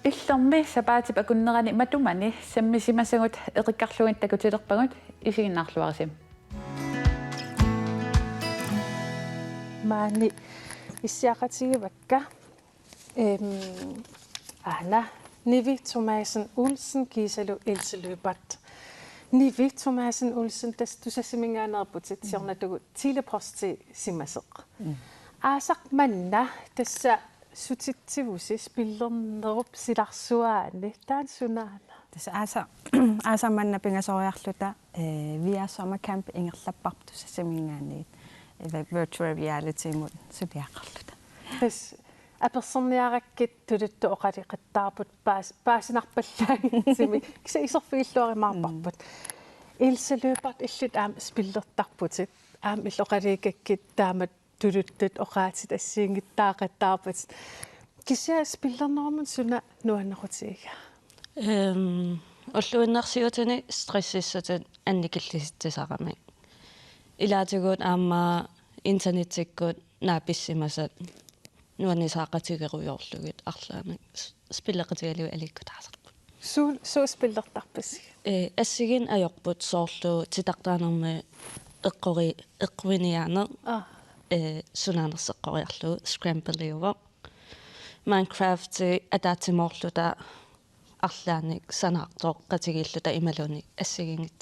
иллэрми сапаатип акуннерани матумани саммисимасагут эқиккарлугин такутилерпагут исигиннаарлуарисим маани иссиақатигивакка Anna Nivi Thomasen Olsen Kisalu Ilseløbert Nivi Thomasen Olsen du sa siminganer på tidserne du teleposti simasek Asak manna dessa sutitivusi spiller nerup sidarsuaani taan sunana dessa asa manna pingasoriarluta via sommercamp ingerlappartu sa simingaani virtual reality mod suliaqarluta des apersoniarakit tuduttu oqaliqattaarput paasinarpallaagitsimi kisa iserfiilluarimaarparput Ilseløbert illut aam spillertarputit aam illoqaliikakkit taamat tuduttut oqaatit assiingittaaqattaarput kisa spillernormun suna nuannerutiga Olluinnersiutini stressissatut annikillisittisarami ilaatiguut aamma internettikkuut naapissimasat nuannisaaqatigeruyorlugit arlaani spilleqatigalu alikkutaasarput so spillertarpassi assigin ajorput soorlu titaqtaanermi eqqviniaaner sunaanerseqqoriarlu scramble Minecraft ataatimorluta arlaanik sanaartoqqatigilluta imaluni assigingit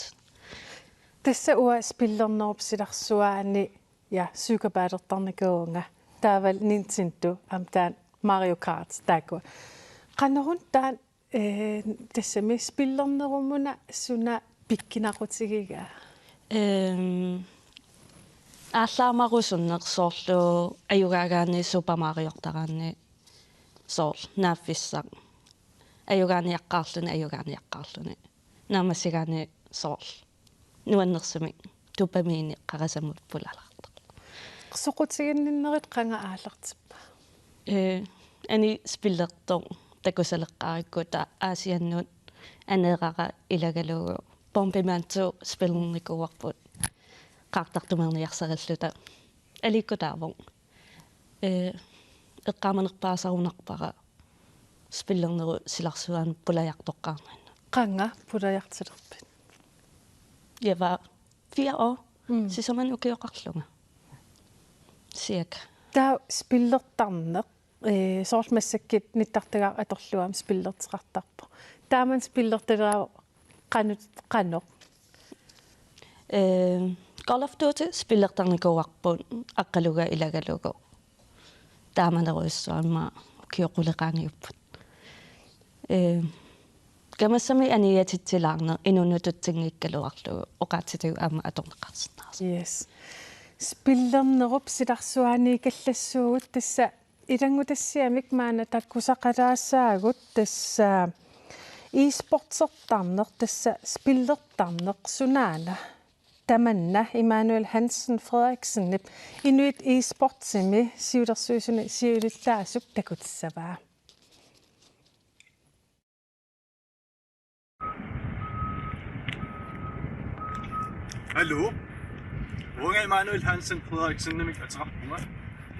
Dessa ua spillernorpsilarsuaani ja sykabaadertarnikuunga taaval Nintendo amtaan Mario Kart taakua qanerun taan dessa me spillernerumuna suna pikkinaqutigiga ааллаамарусуннеқ соорлу аюгагаани Super Mario тaraanni соорл нааффиссақ аюгаани наамассигаани соорл нуаннерсами допамиини қарасамут пулалартақ соқутигиннерит қанга аалертиппа ани спиллертор такусалеққариккута аасианнут анеерара илагалугу помпимаанту спилнникуарпут qaartartumerniarsaralluta alikkutaavor eqqaamanерпаасарунарпара спиллернеру силарсуаан пулаяртоққарнана qanga pulajartilerpit ява 4 år сисаман укиоқарлунга cirka таа спилlertarneq soormassakit nittартагаа аторлуам спилlertiqartarpo тааман спилlertalераа qanoq Call of Duty spillertarnikuarput aqqaluga ilagalugu taamaneruissuarma kioquleqaangiupput kamassami aniatitsilaarne inunututsingiikkaluarlugu oqaatitigu aama atorneqarsinnaarsa yes spillernerup silarsuani kallassuugut tassa ilangutassiamik maana takkusaqalaassaagut tassa e-sportsertarneq tassa spillertarneq sunaana Tamanna Immanuel Hansen Frederiksen Inuit e-sportsimi siudersuusuni siulittaasuk takutissavaa Hallo. Unge Immanuel Hansen Frederiksen nimik atraqpunga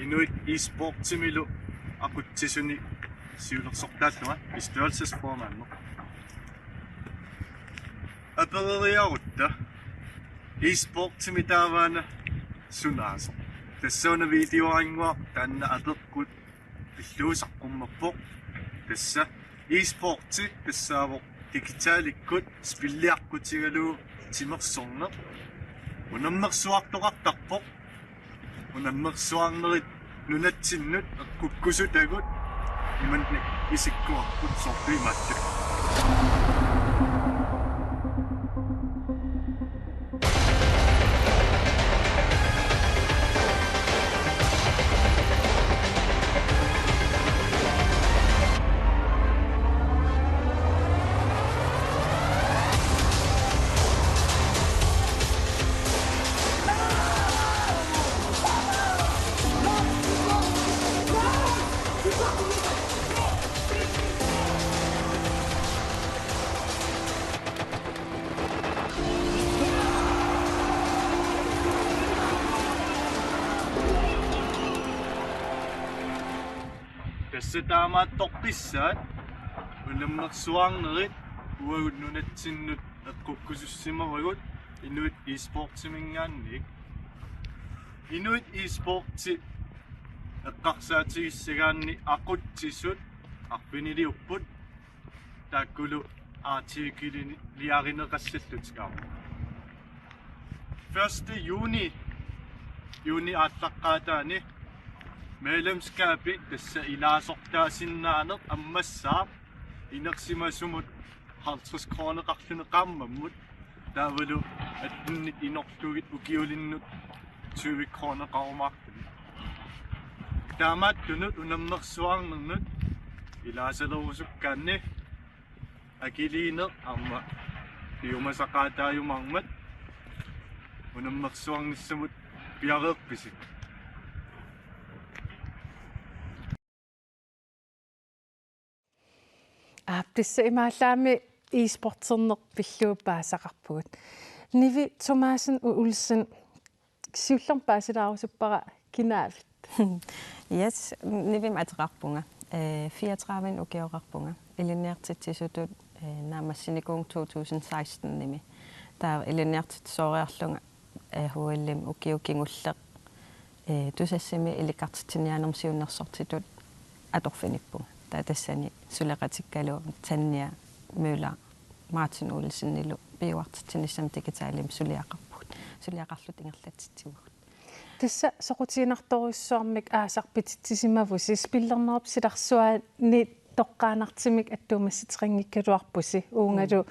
Inuit e-sportsimilu aquttisuni siulersortaallunga istørelsesformannu Apereriarutta e-sportsimi taavaana sunaasa tassuna videoangua tanna apeqqut illuusaqqummappoq tassa e-sportsi tassaavoq digitaalikkut spilliaqqutigalu timersorneq unammersuartoqartarpoq unammersuarnerit nunatsinnut akkukkusutagut imanni isikkuarput sorpiimaattuk Tässä tämä toppissaan унаммерсуарнерит уагут нунатсиннут эққуккусуссимавагут Inuit eSports-имингаанник Inuit eSports эққарсаатигиссагаанни ақутсисут арпинилиуппут тааккулу артикилини лиаринеқассаллутикаама 1. juni ааттаққаатаани медlemskapi тасса илаасортаасиннаанеқ аммассаа инерсимасумут 50 kroner қарлунеқармаммут таавалу атнит инортугит укиулиннут 20 kroner қарумаартуни таамааттунут унаммерсуарнернут илаасалерусуккаанни акилиинеқ арма пиумасақаатааюмармат унаммерсуарниссамут пиареерписик Тисса имаалаами eSportserneq пиллуупаасақарпугут Nivi Thomasen Olsen сиуллерпаасилаарусуппара кинаавит Yes, Nivi матерарпунга 34 укиорарпунга илинниартитсисутут наамассиникуун 2016 ними таа илинниартит соориарлунга хуиллим укиукингуллеq тусассими иликкартитсинианерм сиуннерсортитут аторфиниппунга таа тассани сулеқатиккалу танниа мøller Martin Olsen нилу биуартитсинissam digitaalим сулиақарпут сулиақарлут ингерлатситсигут тасса соқутиинарторуссуармик аасарпититсимавуси спиллернерп силарсуаани тоққаанартимик аттуумасситеқангиккалуарпуси уунгалу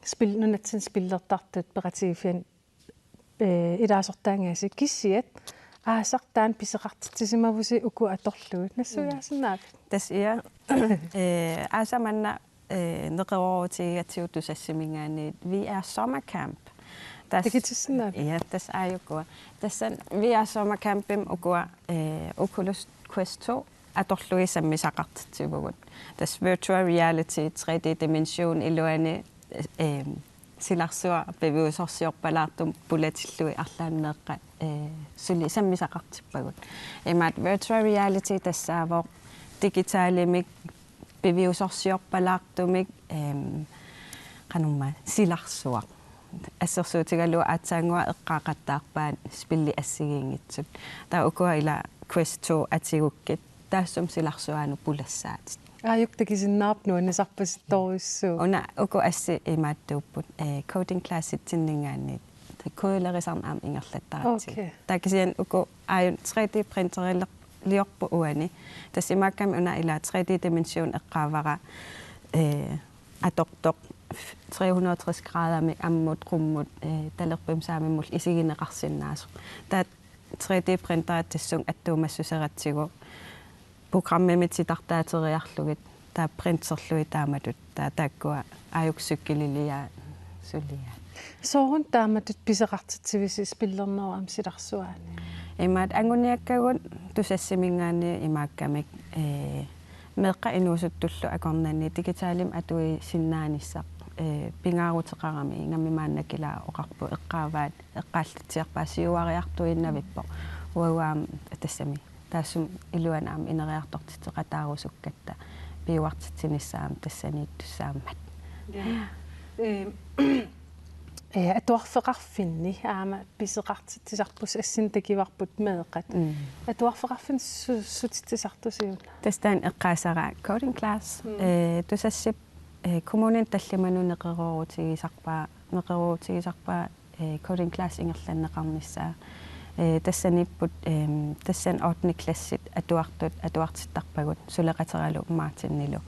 спилнунатсин спиллертартут пеқатигиффиан илаасортаангааси киссиат аасартаан писеқартитсимавуси уку аторлугут нассуяасиннаап тас иа аасаманна неқероорутигатсиут тусассимингаани vi er sommercamp Digitalisering. Ja, das er jo godt. Vi er sommercampen og går Oculus Quest 2 at løse med sagt til hvor das virtual reality 3D-dimension i løbende silarsua bevægelsesopbalatum bulletlui allanneqa suli sammi sagt hvor emat virtual reality das er hvor digitale mig bevægelsesopbalatum kanumma silarsua ассерсуутигалу аатсаангуа эққаақаттаарпаан спилли ассигиингитсут таа укуа ила Quest 2 атигуккит таассум силарсуаану пулассаат ааюктакисиннаарп нуаннисарпаситторуссуу уна уку асси имааттууппут coding class итсиннингаанни кодилерисарнаам ингерлаттаратси таакисиан уку ааюн 3D принтериллер лиорпу уани тассимаакками уна ила 3D dimension эққаавара атортоқ 360 grader med ammut rummut talerpem saamimul isigineqarsinnaasum taat 3D printer tassung attuumassuseratsigu programmimititartaateriarlugit taa printerlui taamatut taa taakkua ajuksukkilia sulia soorun taamatut piseqartitsivisi spillerneram silarsuaani imaat anguniakkagun tusassiminggaani imaakkamik meqqa inuusuttullu akornanni digitaalim atui sinnaanissaq pingaaruteqarami ingammimaannakila oqarpu eqqaavaat eqqaallatiarpaasiuariartuinnavippo uaguaam tassami taassum iluanaam ineriartortiteqataarusukkatta piuartitsinnissaam tassaniittussaammat atuarfeqarfinni aama piseqartitsarpus assin takivarput meeqat atuarfeqarfin sutitsartusiun tastaan eqqaasara coding class tusassip kommunen tallimanu neqeroorutigisarpaa coding class ingerlanneqarnissaa тассанииппут тассан 8 классит атуартитарпагут сулеқатeralu Martin-нилу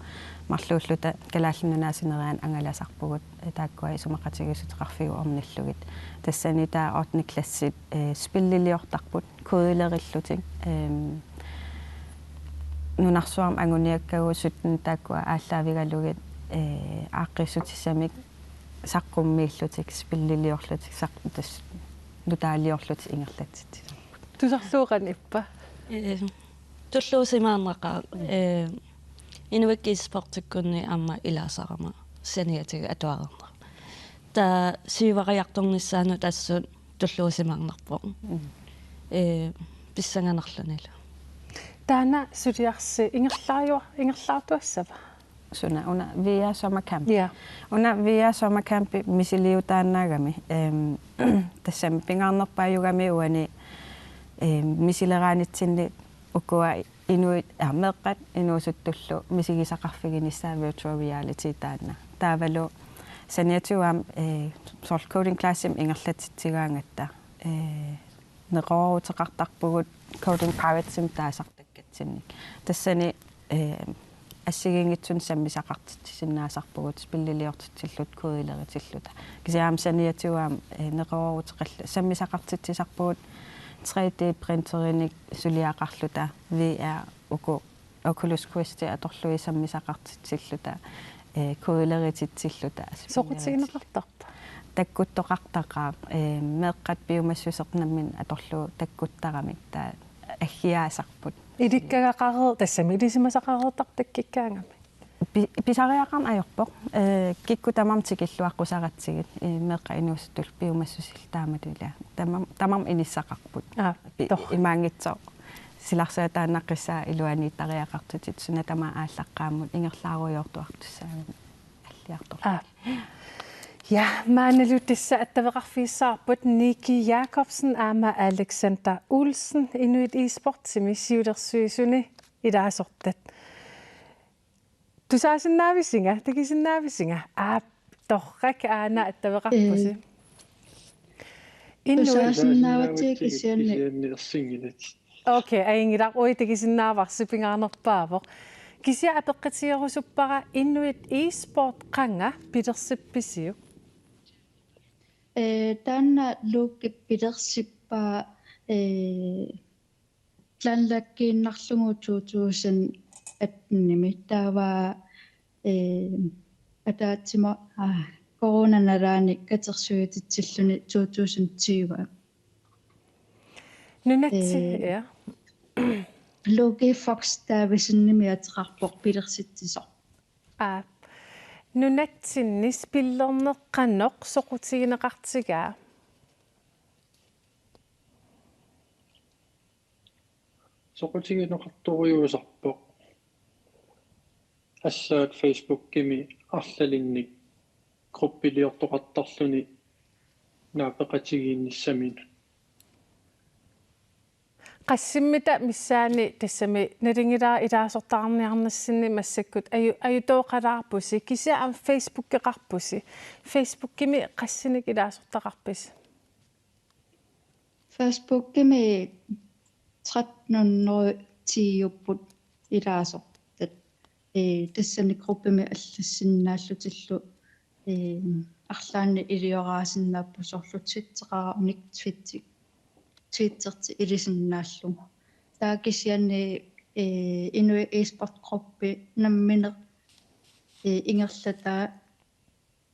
марлууллута калааллунунаасинериан ангаласарпугут тааккуа исумақатигисутеқарфигу орниллугит тассани таа 8 классит спиллилиортарпут кодилериллутик нунарсуарм ангуниаккагуссуттун тааккуа ааллаавигалугит ааққиссутиссамик саққуммииллутик спиллилиорлутик саққутас нутаалиорлут ингерлатсит тусарлууган иппа туллуусимааннаqa Inuit eSports-ikkunni amma ilaasarama saniatiga atuarerna ta siivariartornissaanu tassut tulluusimaarnerpo pissanganerlunilu taana suliarsi ingerlaartuassava suna una via sommercamp. Ja. Una via sommercamp misiliutaannagami tassampingaarnerpaajugami uani misileraanitsinni ukua inuit meqqat inuusuttullu misigisaqarfiginissa virtual reality taanna taavalu saniatuam sort coding classim ingerlatitsigaangatta neqoruteqartarpugut coding piratessim taasartakkatsinik tassani ассигингитсун саммисақартитсиннаасарпугут спиллилиортитсиллут куилеритиллута кисиаам саниатуаам неқорорутеқалла саммисақартитсисарпугут 3D принтериник сулиақарлута VR уку Oculus Quest аторлуи саммисақартитсиллута куилерититсиллута соқутсигинеқартарпа таккуттоқартақаа меэққат биумассусеқнаммин аторлуу таккуттарамик таа аггиаасарпут иликкагақарер тассами илисимасақарертартаккиккаангами писариақарн аёрпоқ кикку тамам тикиллуаққусаратсигит меққа инуустул пиумассусил тааматула тамам иниссақарпут имаангитсоо силарсаа тааннаққиссаа илуани тариақартутит суна тама ааллаққааммут ингерлааруйортуартуссаагами аллиартор Ja, maanalutissa attavaqarfiissaarput Niki Jacobsen aama Alexander Olsen Inuit e-sportsimi siulersuisuni ilaasortat. Tusaasinnaavisiga takisinnaavisiga torrak aana attavaqarpusi. Tusaasinnaavatiikisianni. Okay, aingilaq ui takisinnaavarsipingaarnerpaavoq. Kisia apeqqatiarusuppara Inuit e-sport qanga pilersippisiu. Taanna luukki pilersippaa tlanlakkiinnarlugu 2018 taavaa ataatsimo coronanalaani katersuititsilluni 2020. Nunatsi ja. Luukki Fox taavisinni미ateqarpoq pilersittisoq. Nunatsinnis pillerneqqanoq soqutigineqartigaa. Soqutigineqartoriusarpoq. Assaat Facebook-kimi arlalinnik gruppiliortoqattarluni naapeqatigiinnissamin. Qassimmita missaani tassami naringilaa ilaasortaarniarnassinni massakkut ajutooqalaarpusi kisia am Facebook-eqarpusi Facebook-kimi qassinik ilaasortaqarpis Facebook-kimi 1310 ilaasortat tassani gruppimi аллассиннааллутиллу арлаанни илиорааsinnaappu sorlutitteqara unik Twitterti ilisinnaallungu taakisianni Inuit e-sport gruppi namminer ingerlataa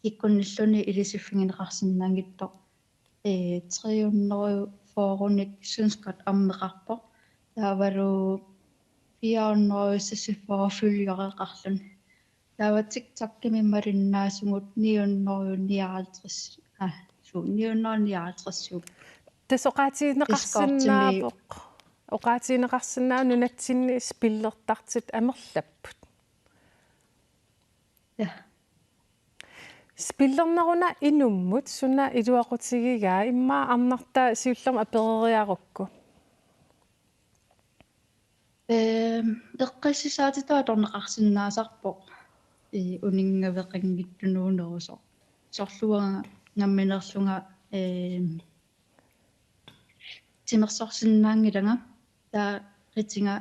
ikkunnilluni ilisiffingineqarsinnaangittoq 300 forunik synskot ammeqarpoq taavalu 400 sisiforfyljoreqarluni taava TikTok-kimi malinnaasugut 959 959 tasoqaatiineqarsinnaapoq oqaatiineqarsinnaa nunatsinni spillertartit amerlapput ja spillerneruna inummut sunna iluaqutigigaa immaa arnartaa siullerma apereriarukku eqqassisaatitaa torneqarsinnaasarpoq uningaveqanngittunuunerusoq sorluanga ngamminerlunga timersorsinnaangilanga taa ritinga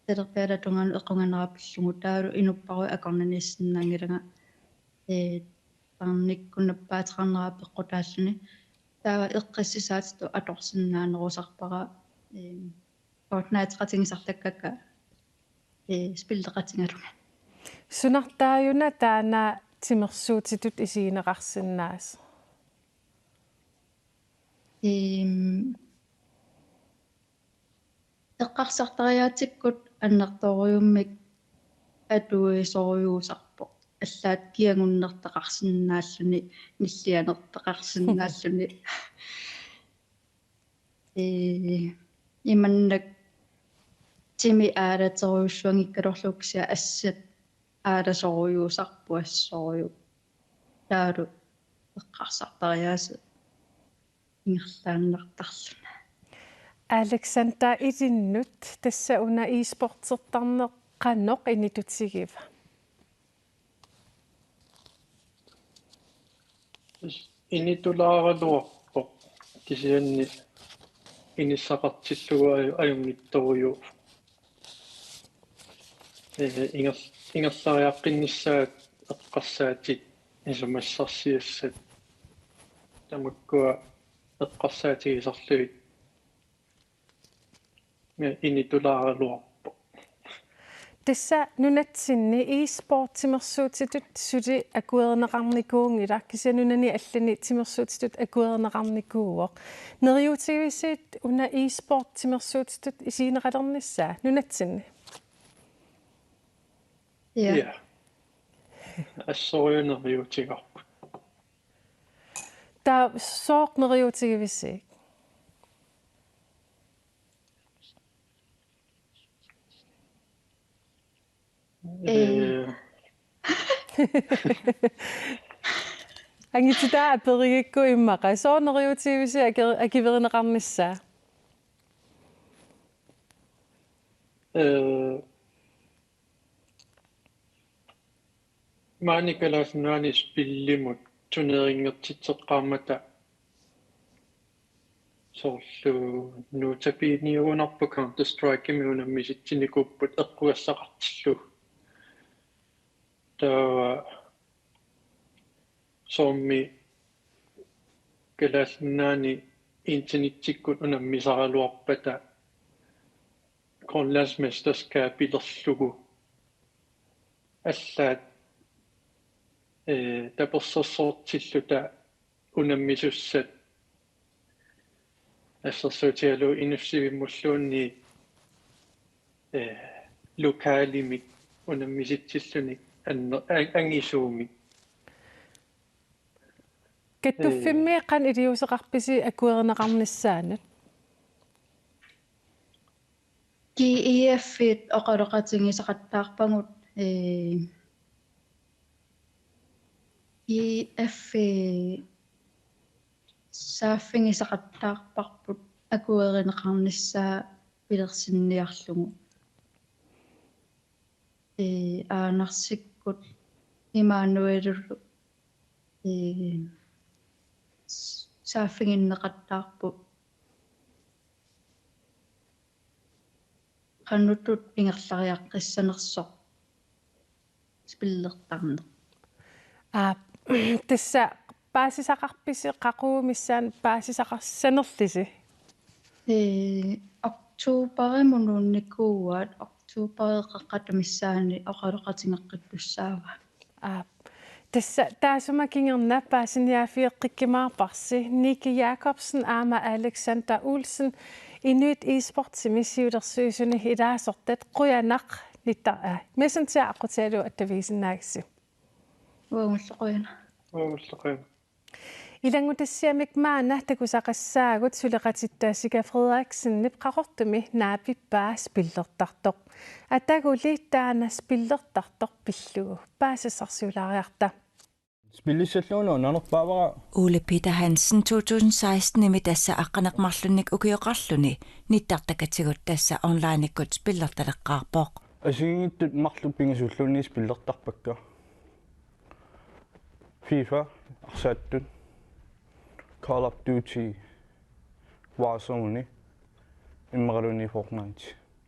talerpealatungaanu equnganeraapillungu taalu inupparu akornanissinnaangilanga parnikkunnappaataqarneraapeqqutaalluni taava eqqassisaatitu atorsinnaanerusarpara Fortnite-qatingisarlakkakka spilleqatingalunga sunartaajuna taana timersuutitut isiineqarsinnaas eqqarsartariaatikkut annertoriummik atuisoruusarpoq аллаат киангуннертақарсинааллуни ниллианертақарсинааллуни иманнак тими аалатеруссуангиккалорлуксиа ассат ааласоруйуусарпуассоруйу таалу эққарсартариааса ингерлааннартарлуна Alexander ilinnut tassa una e-sportsertarneq qannoq initutsigива. Initulaaruluarpo kisianni inissaqartillugu ajungittoruyu ingerlariaqqinnissaat eqqarsaatit isumassarsiassat tamakkua eqqarsaatigisarluit initulaaruluarpo Tassa nunatsinni e-sportimersuutitut suli akuerneqarnikuungila kisianunani allani timersuutitut akuerneqarnikuuoq neriutigivisit una e-sportimersuutitut isiineqalernissaa nunatsinni ja assoriuneriutigarput ta sooq neriutigivisik Angititaa aperigikku immaqa soorneriutiivisi akiverineqarnissaa maanikalaasnaani spillimut tuneringertitseqqaarmata soorlu nuutapiiniugunarpu Counter Strike miunammisitsinikupput eqquassaqartillu tawa sommi kalaasnaani internetikkut unammisaraluarpata Grønlandsmesterskab ilerlugu allaat taperssorsortilluta unammissussat assерсуутиалу инуссивиммуллуунни локалимик унаммиситсиллуник ангисуумик каттуффимми qan iliuseqarpisi akuerneqarnissaanut GEF-ит оқалоқатингисақаттаарпагут GEF сааффингисақаттаарпарпут акуеринеқарнissaa пилерсинниарлугу aanarsikkut имаануэлуллу сааффингиннеқаттаарпут qannutut ingerlariaqqissanersoq spillertarneq tassa paasisaqarpisi qaquumissaan paasisaqarsanerlisi oktuuparimunuunnikuuaat oktuupariqaqqatamissaani oqaloqatingeqqittussaava tassa taasumakingerna paasiniafiiqqikkimaarparsi Nike Jacobsen Ama Alexander Olsen Inuit e-sportsimisiulersuisuni ilaasortat quyanaq nittara messengeraqutaalu attaviisinnaagsi uangulloquyana ilangutassiamik maana takusaqassaagut suleqatittaassika Frederiksen nipqaqortumi naapippaa spillertartoq ataguli taana spillertartoq pillugu paasissarsiulaariarta Spillissalluunu nanerpaavara Ole Peter Hansen 2016 imi tassa aqqaneqmarlunnik ukioqarluni nittartakatigut tassa onlineikkut spillertaleqqaarpoq asigittut marlupingasulluunni spillertarpakka FIFA arsaattut Call of Duty Warzone immeraluni Fortnite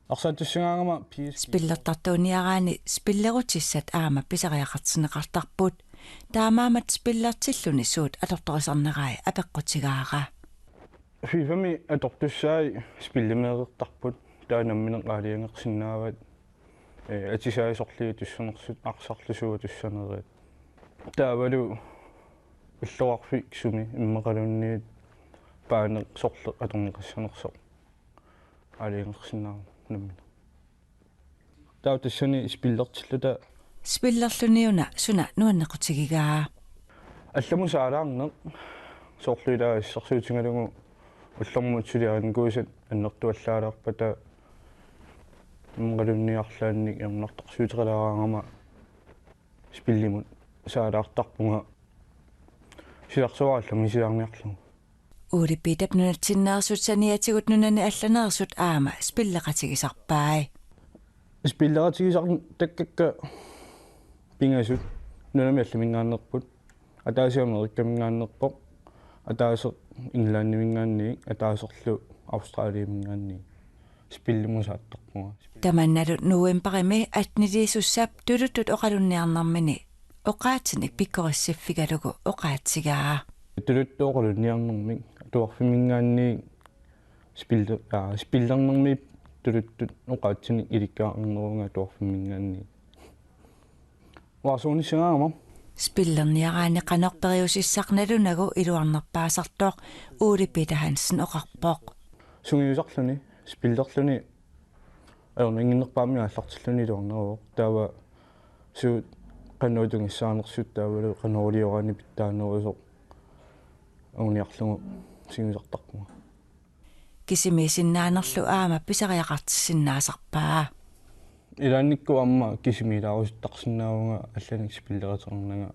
arsaatussigaangama PS spillertartuuniaraani spillerutissat aama pisariaqartineqartarput taamaamat spillertilluni suut atortorisarnerai apeqqutigaara FIFA mi atortussaai spillimeeqertarput taanammineqaaliangeqsinnaavat atisaasorlii tussanersut arsarlusua tussanereet taavalu иллуарфик суми иммеқалунниит паанеқ сорлеқ аторнеқассанерсоқ алиангерсинаа намми таутассани спиллертиллута spillerluniuna suna nuannequtigigaa алламусаалаарнеқ соорлуилаа иссарсуутингалугу уллэрмуутсулиаангуусат аннертуаллаалаарпата иммеқалунниарлаанник ернартарсуутеқалаараангама спиллимут саалаартарпунга силарсуаалла мисилаарниарлу Uudipitap nunatsinneersut saniatиgut nunani алланеерсут аама спиллеқатигисарпаи. спиллератигисар таккакка пингасут нунами аллимингааннерпут атаасиамериккамингааннерпоқ атаасеқ инглааннимингаанни атаасерлу австралиамингаанни спиллимусааттарпунга Таманналут нуемпарими атнилиисуссаап тулуттут оқалунниарнармини оқаатсиник пиккориссиффигалугу оқаатсигаа тулуттооқалунниарнэрмик туарфимингаанни спиллернэрми тулуттут оқаатсиник иликкаарнерунга туарфимингаанни васуунисаама спиллерниараани канерпериусиссарналунагу илуарнерпаасартоқ Уулипита Хансен оқарпоқ сунгиусарлуни спиллерлуни аернингиннерпаами аллартиллуни илуарнероо таава суут каннуутунгиссаанерсут таавалу каноолиораани питтаанерусо униарлугу сингисартарпунга кисимисиннаанерлу аама писариақартиссиннаасарпаа илаанникку амма кисимилаарусуттарсинаавунга алланик спиллератернага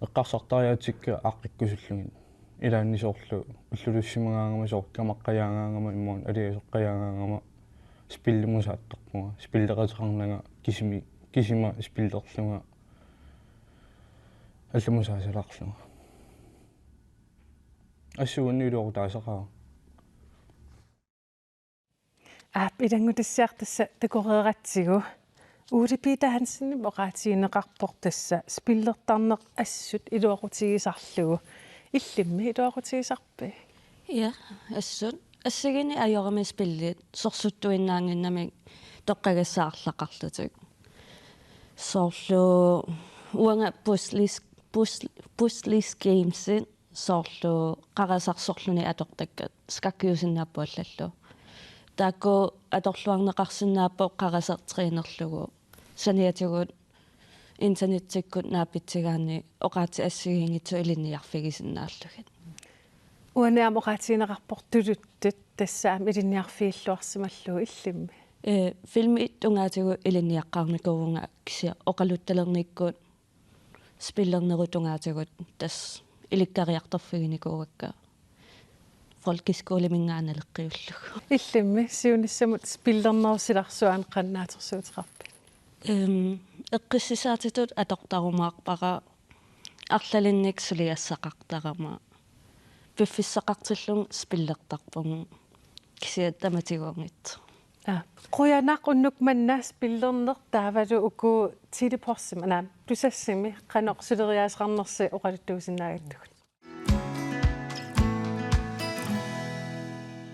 эққарсартариатикка ааққиккусуллугит илааннисоорлу уллулуссимагаангама сооркамаққаяангаангама иммуун алиасоққаяангаангама спиллимусааттарпунга спиллератернага кисима спиллерлунга алламусаасалаарлунга ассуунниулуору таасақаа илангутассаартасса такореератсигу Уулипита Хансен оқаатигинеқарпор тасса спиллертарнеқ ассут илуақутигисарлугу иллимми илуақутигисарпи Ja, ассут ассагини ajorami spillit sorsuttuinnaanginnamik toqqagassaaарлақарлутик soorlu uanga buslis games soorlu qarasarsorluni atortakkat skakkiusinnaappuallallu taakku atorluarneqarsinnaappo qarasartriinerlugu saniatigut internettikkut naapitsigaanni oqaati assigiingitsu ilinniarfigisinnaallugit уанаам оқаатигинеқарпор тулуттут тассаам илинниарфииллуарсималлу иллимми filmit ungaatigu ilinniaqqaarnikuunga kisia oqaluttalерниккут spillernerutungaatigут tas ilikkariartorfiginikuugakka folkeskolemingaanaleqqiullugu иллимми сиуниссамут спиллернерусиларсуаан qannaatersuuteqarpi эққиссисаатитут аторторумаарпара арлалинник сулиассақартарама пиффиссақартиллун спиллертарпугу кisia таматигуангит quyanaq unnuk manna spillerner taavalu uku tiliporsima naam tusassimi qanoqsuleriaasqarnersi oqaluttuusinnaagattugut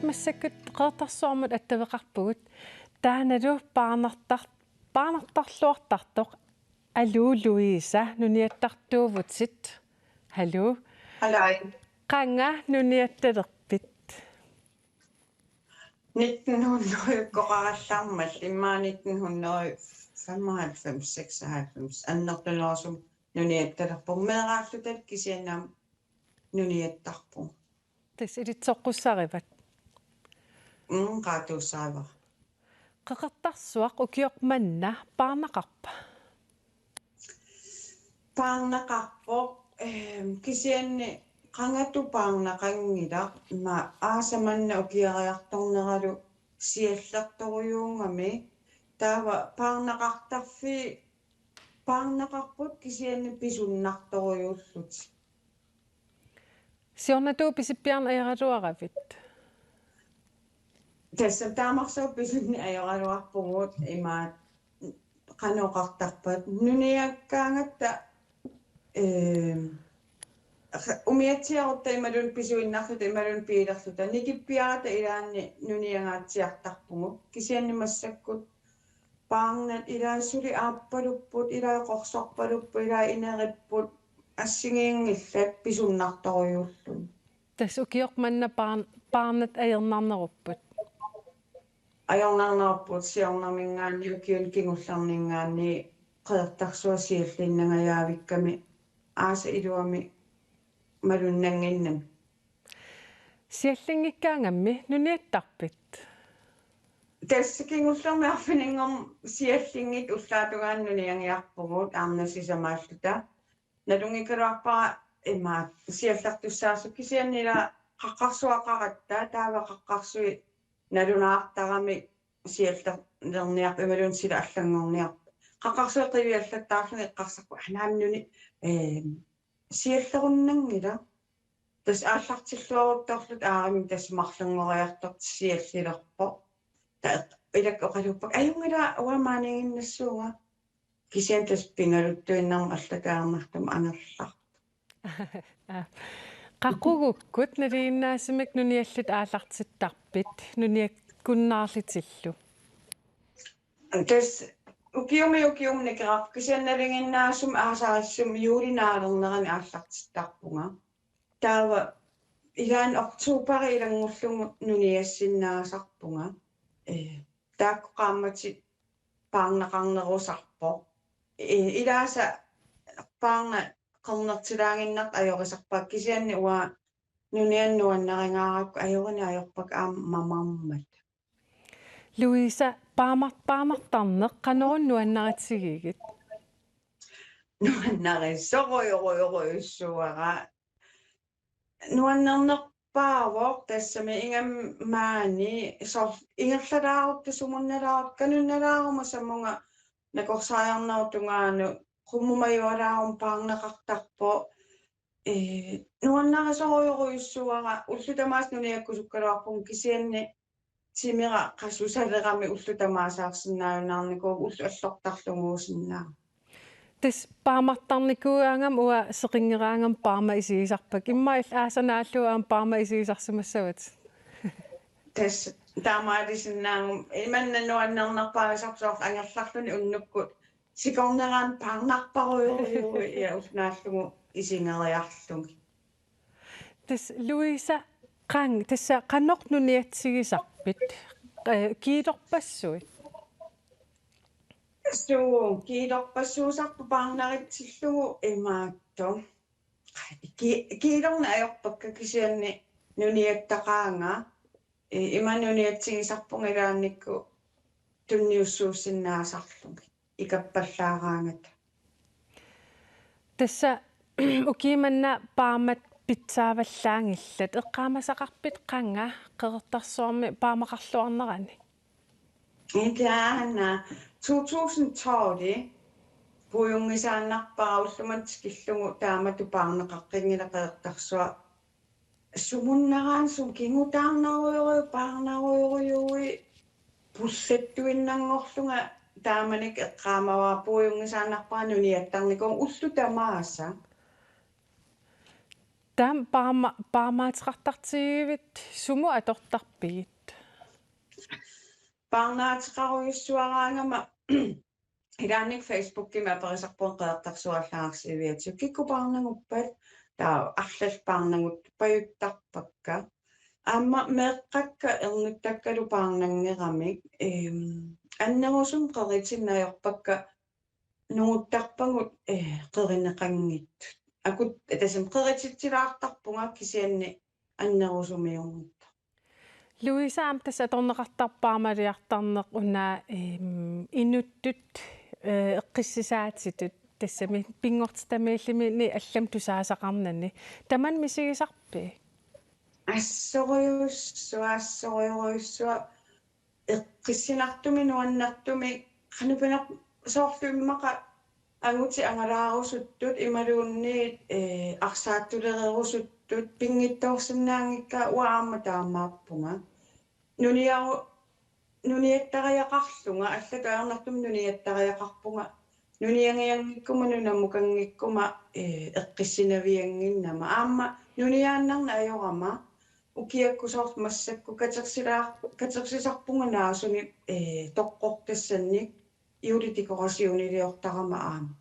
массаккут qeertarsuarmut attaveqarpugut taanalu paanartarluartartoq aluu Louisa nuniattartuuvutit hallo Halløj. qanga nuniattalerpit 1900 qorarallarmal imma 1995 96 annertularsum nuniattalerpum meeraallutat kisiannaam nuniattarpum tas ilitsoqqussarivat qaatuussaavar qeqertarsuaq ukiormanna paarnaqarpoq kisianni qangatu paarnaqangila ma aasamanna ukiariartorneralu siallertoruyuungami taava paarnaqarput kisianni pisunnartoruyullut siornatu pisippiarna ajaraluaravit tässä taamarsu pisunni ajaraluarpugut ima qanoqartarpat nuniakkaangatta umiatsiarutta imalun pisuinnarluta imalun piilerluta nikippiarata ilaanni nuniangaatsiartarpugu kisiannimassakkut paarnat ilaasuli aappalupput ilaaqorsorpaluppu ilaa ineripput assingiingillat pisunnartoruyullun tas ukiormanna paarnat ajernarnerupput ajornarnerpuut siornamingaanni ukiun kingullarningaanni qeertarsuasiallinnangajaavikkami aasa iluami malunnanginnam siallingikkaangammi nuniattarpit Tässäkin uslormiarfiningom siallingit ullaatugaannuniangiarpugut aarnasisamaallута налунгикалуарпара има сиаллартуссаасуккисианнила qaqqarsuaqarattaa taava qaqqarsui nalunaartarami siallerniaq imalun sila allangorniaq qaqqarsueqiviallattaarluni eqqarsaqu anaannuni siallerunnangila tas aallartilluaruttarlut aarami tas marlungoriartort siallilerpo ta ilakkoqaluppak ajungila uamaaniginnassуuga кисиантас пингалуттуиннарма аллакаарнартум анерлар qaqugukкут налииннаасимик нуниаллут аалартиттарпит нуниак куннаарлитиллу тас укиумникерап кисианналингиннаасум аасаариссум юулинаарернерани ааллартиттарпунга таава илаан октообари илангурлугу нуниассиннаасарпунга тааккоqaamмати паарнақарнерусарпо илааса паарна qernertilaanginnaq ajorisarpaak kisianni uа nuniannuanneringaaraqku ajorina ajorpak mamammat Louisa paamartarneq qanorunnuannaritigigit nuannarisoruyoruyoruissuara nuannernerpaavoq tassami ingammaani sor ingerlalaarup tasumunналаарут канунналаарuma sammunga nakorsaajarnertungaanu qummumajualaarum paarneqartarpo nuannarisoruyoruissuara ullutamaas nuniakkusukkaluarpun kisianni timira qassusalerami ullutamaasaarsиннааюнаарнику уллу аллортарлугуусиннаа тас паамартарникуаангам уа сеқингераангам паама исигисарпак иммаил аасанааллуаам паама исигисарсимассават тас таамаалисиннаангум иманнануаннернерпаасарсоор ангерларлуни уннуккут сикорнераан паарнарпаруйоруйуи я уснааллугу исингериарлуги тас Louisa qang tassa qannornuniatsigisarpit kiilorpassuit kiilorpassuusarpu paarnaritsillugu imaatto kiilorna ajorpakka kisianni nuniattaqaanga imannuniatsigisarpunga ilaannikku tunniussuussinnaasarlugi ikappallaaраангат тасса укиманна пааmat питсааваллаангиллат эққаамасақарпит қанга қерертарсуарми паамақарлуарнерани интаана 2012 пуйунгисааннарпара уллуматскиллугу таамату паарнеқаққингилақеэртарсуа сумуннараан сум кингутаарнаруйору паарнаруйоруйуи пуллаттуиннангорлунга тааманик эққаамаваа пуйунгисааннарпара нуниаттарникуун уллу тамааса там паамаатеқартартигивит суму атортарпигит паарнаатеқаруйуссуараангама илааник фейсбуккима аперисарпуун қеэртарсуаллаарсивиатсу кикку паарнагуппат таа арлал паарнагут паюттарпакка аама меэққакка эрнуттаккалу паарнангерамик аннерусум қеритиннаajorpakka нугуттарпагут қеринеқангит акут тасам қерититсилаартарпунга кисианни аннерусумиунгутта Louisa amtas аторнеқартарпаамалиартарнеқ унаа инуттут эққиссисаатитут тассами пингортитамииллими аллам тусаасақарнани таман мисигисарпи ассориуссуа эққиссинартуми нуаннартуми қанупинақ соорлуиммақа агути ангалаарусуттут ималуунниит арсааттулерерусуттут пингиттоорсинаангикка уаама таамааппунга нуниаттариақарлунга аллатаарнартум нуниаттариақарпунга нуниангиангиккума нунамукангиккума эққиссинавиангиннама аама нуниааннарна ajorama укиаккусоорт массакку катерсисарпунга наасуни тоққортассанник юлитикорасиунилиортарама аама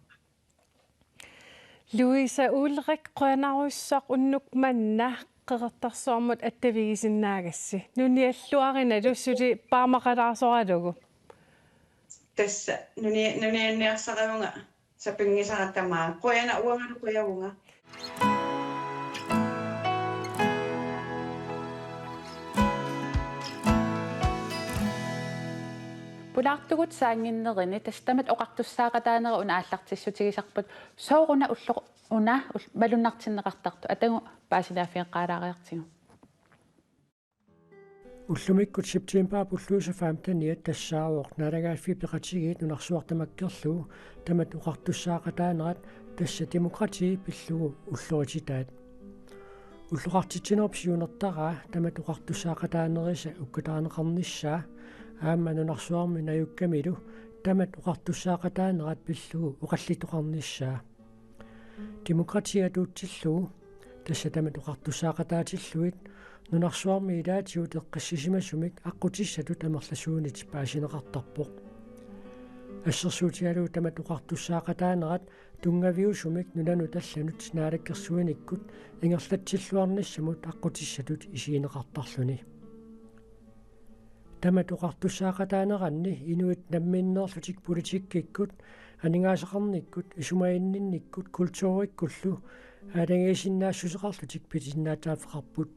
Louisa Ulrik qanaruissaq unnuk manna qeqertarsuarmut attavigisinnaagassi nunialluarinalu suli paamaqalaasoralugu tassa nunianniarsaqavunga sapingisaqattamaa qoyana uangalu qoyavunga Pulaartugut saanginnerini tastamat oqartussaaqataanera una aallartissutigisarput sooruna ulloq una malunnartinneqartartu atagu paasilaaffiaqqaalaariartigu уллумиккут септембер пуллуусу фаамтаниат тассаавоқ налагааффи пеқатигиит нунарсуартамаккерлугу тамат уқартуссаақатаанерат тасса демократии пиллугу уллуатитаат уллуқартитсинерпсиунертараа тамат уқартуссаақатаанериса уккутаанеқарниссаа аама нунарсуарми наюккамилу тамат уқартуссаақатаанерат пиллугу уқаллитоқарниссаа демократия туутсиллугу тасса тамат уқартуссаақатаатиллуит нунарсуарми илаатиут эққассисимасумик аққутиссатут амерласуунит паасинеқартарпоқ ассерсуутиалуу тамат уқартуссаақатаанерат тунгавиусумик нунану талланут наалаккерсуиниккут ингерлатсиллуарниссамут аққутиссатут исиинеқартарлуни тамат уқартуссаақатаанеранни инуит намминнерлутик политиккиккут анингаасақарниккут исумаиннинниккут культууриккуллу аалангиисиннаассусеқарлутик питиннаатаафеқарпут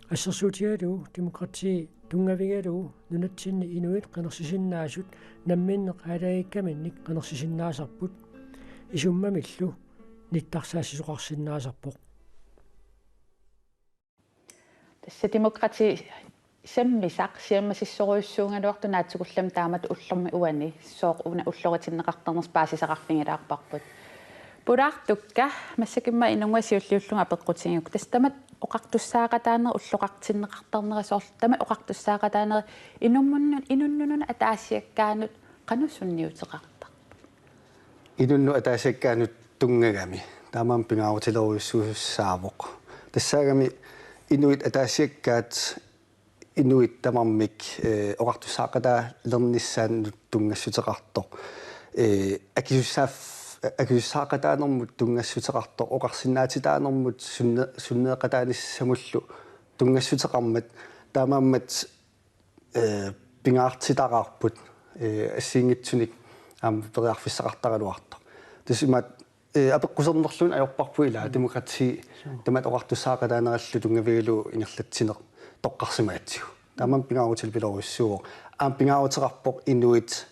ассерсуутиалуу демократии тунгавигалуу нунатсинни инуит қанерсисиннаасут намминнеқ аалаагиккаминник қанерсисиннаасарпут исуммамиллу ниттарсаассисоқарсиннаасарпоқ тасса демократии саммисақ сиаммасиссоруйуссуунгалуарту наатсукуллам таамат уллерми уани сооқ уна уллоритиннеқартарнерс паасисақарфингилаарпарпут пулаартукка массакимма инунгуасиуллиуллунга пеққутингук тастамат оқартуссаақатаанер уллоқартиннеқартарнерасоорлу тама оқартуссаақатаанер инуннуна атаассиаккаанут қануссунниутеқарта инунну атаассиаккаанут тунгагами таамаам пингаарутилеруйуссуусаавоқ тассаагами инуит атаассиаккаат инуит тамармик оқартуссаақатаа лерниссааннут тунгассутеқарто акисуссаақатаанермут тунгассутеқарто оқарсинаатитаанермут суннеқатааниссамуллу тунгассутеқармат таамааммат пингаартитараарпут ассиингитсуник аама периарфиссақартаралуарто тасимат апеққусернерлун аёрпарпуила демократии тамат оқартуссаақатаанераллу тунгавигалу ингерлатсинеқ тоққарсимаатсигу таамаам пингаарутил пилоруссуо аам пингаарутеқарпоқ инуит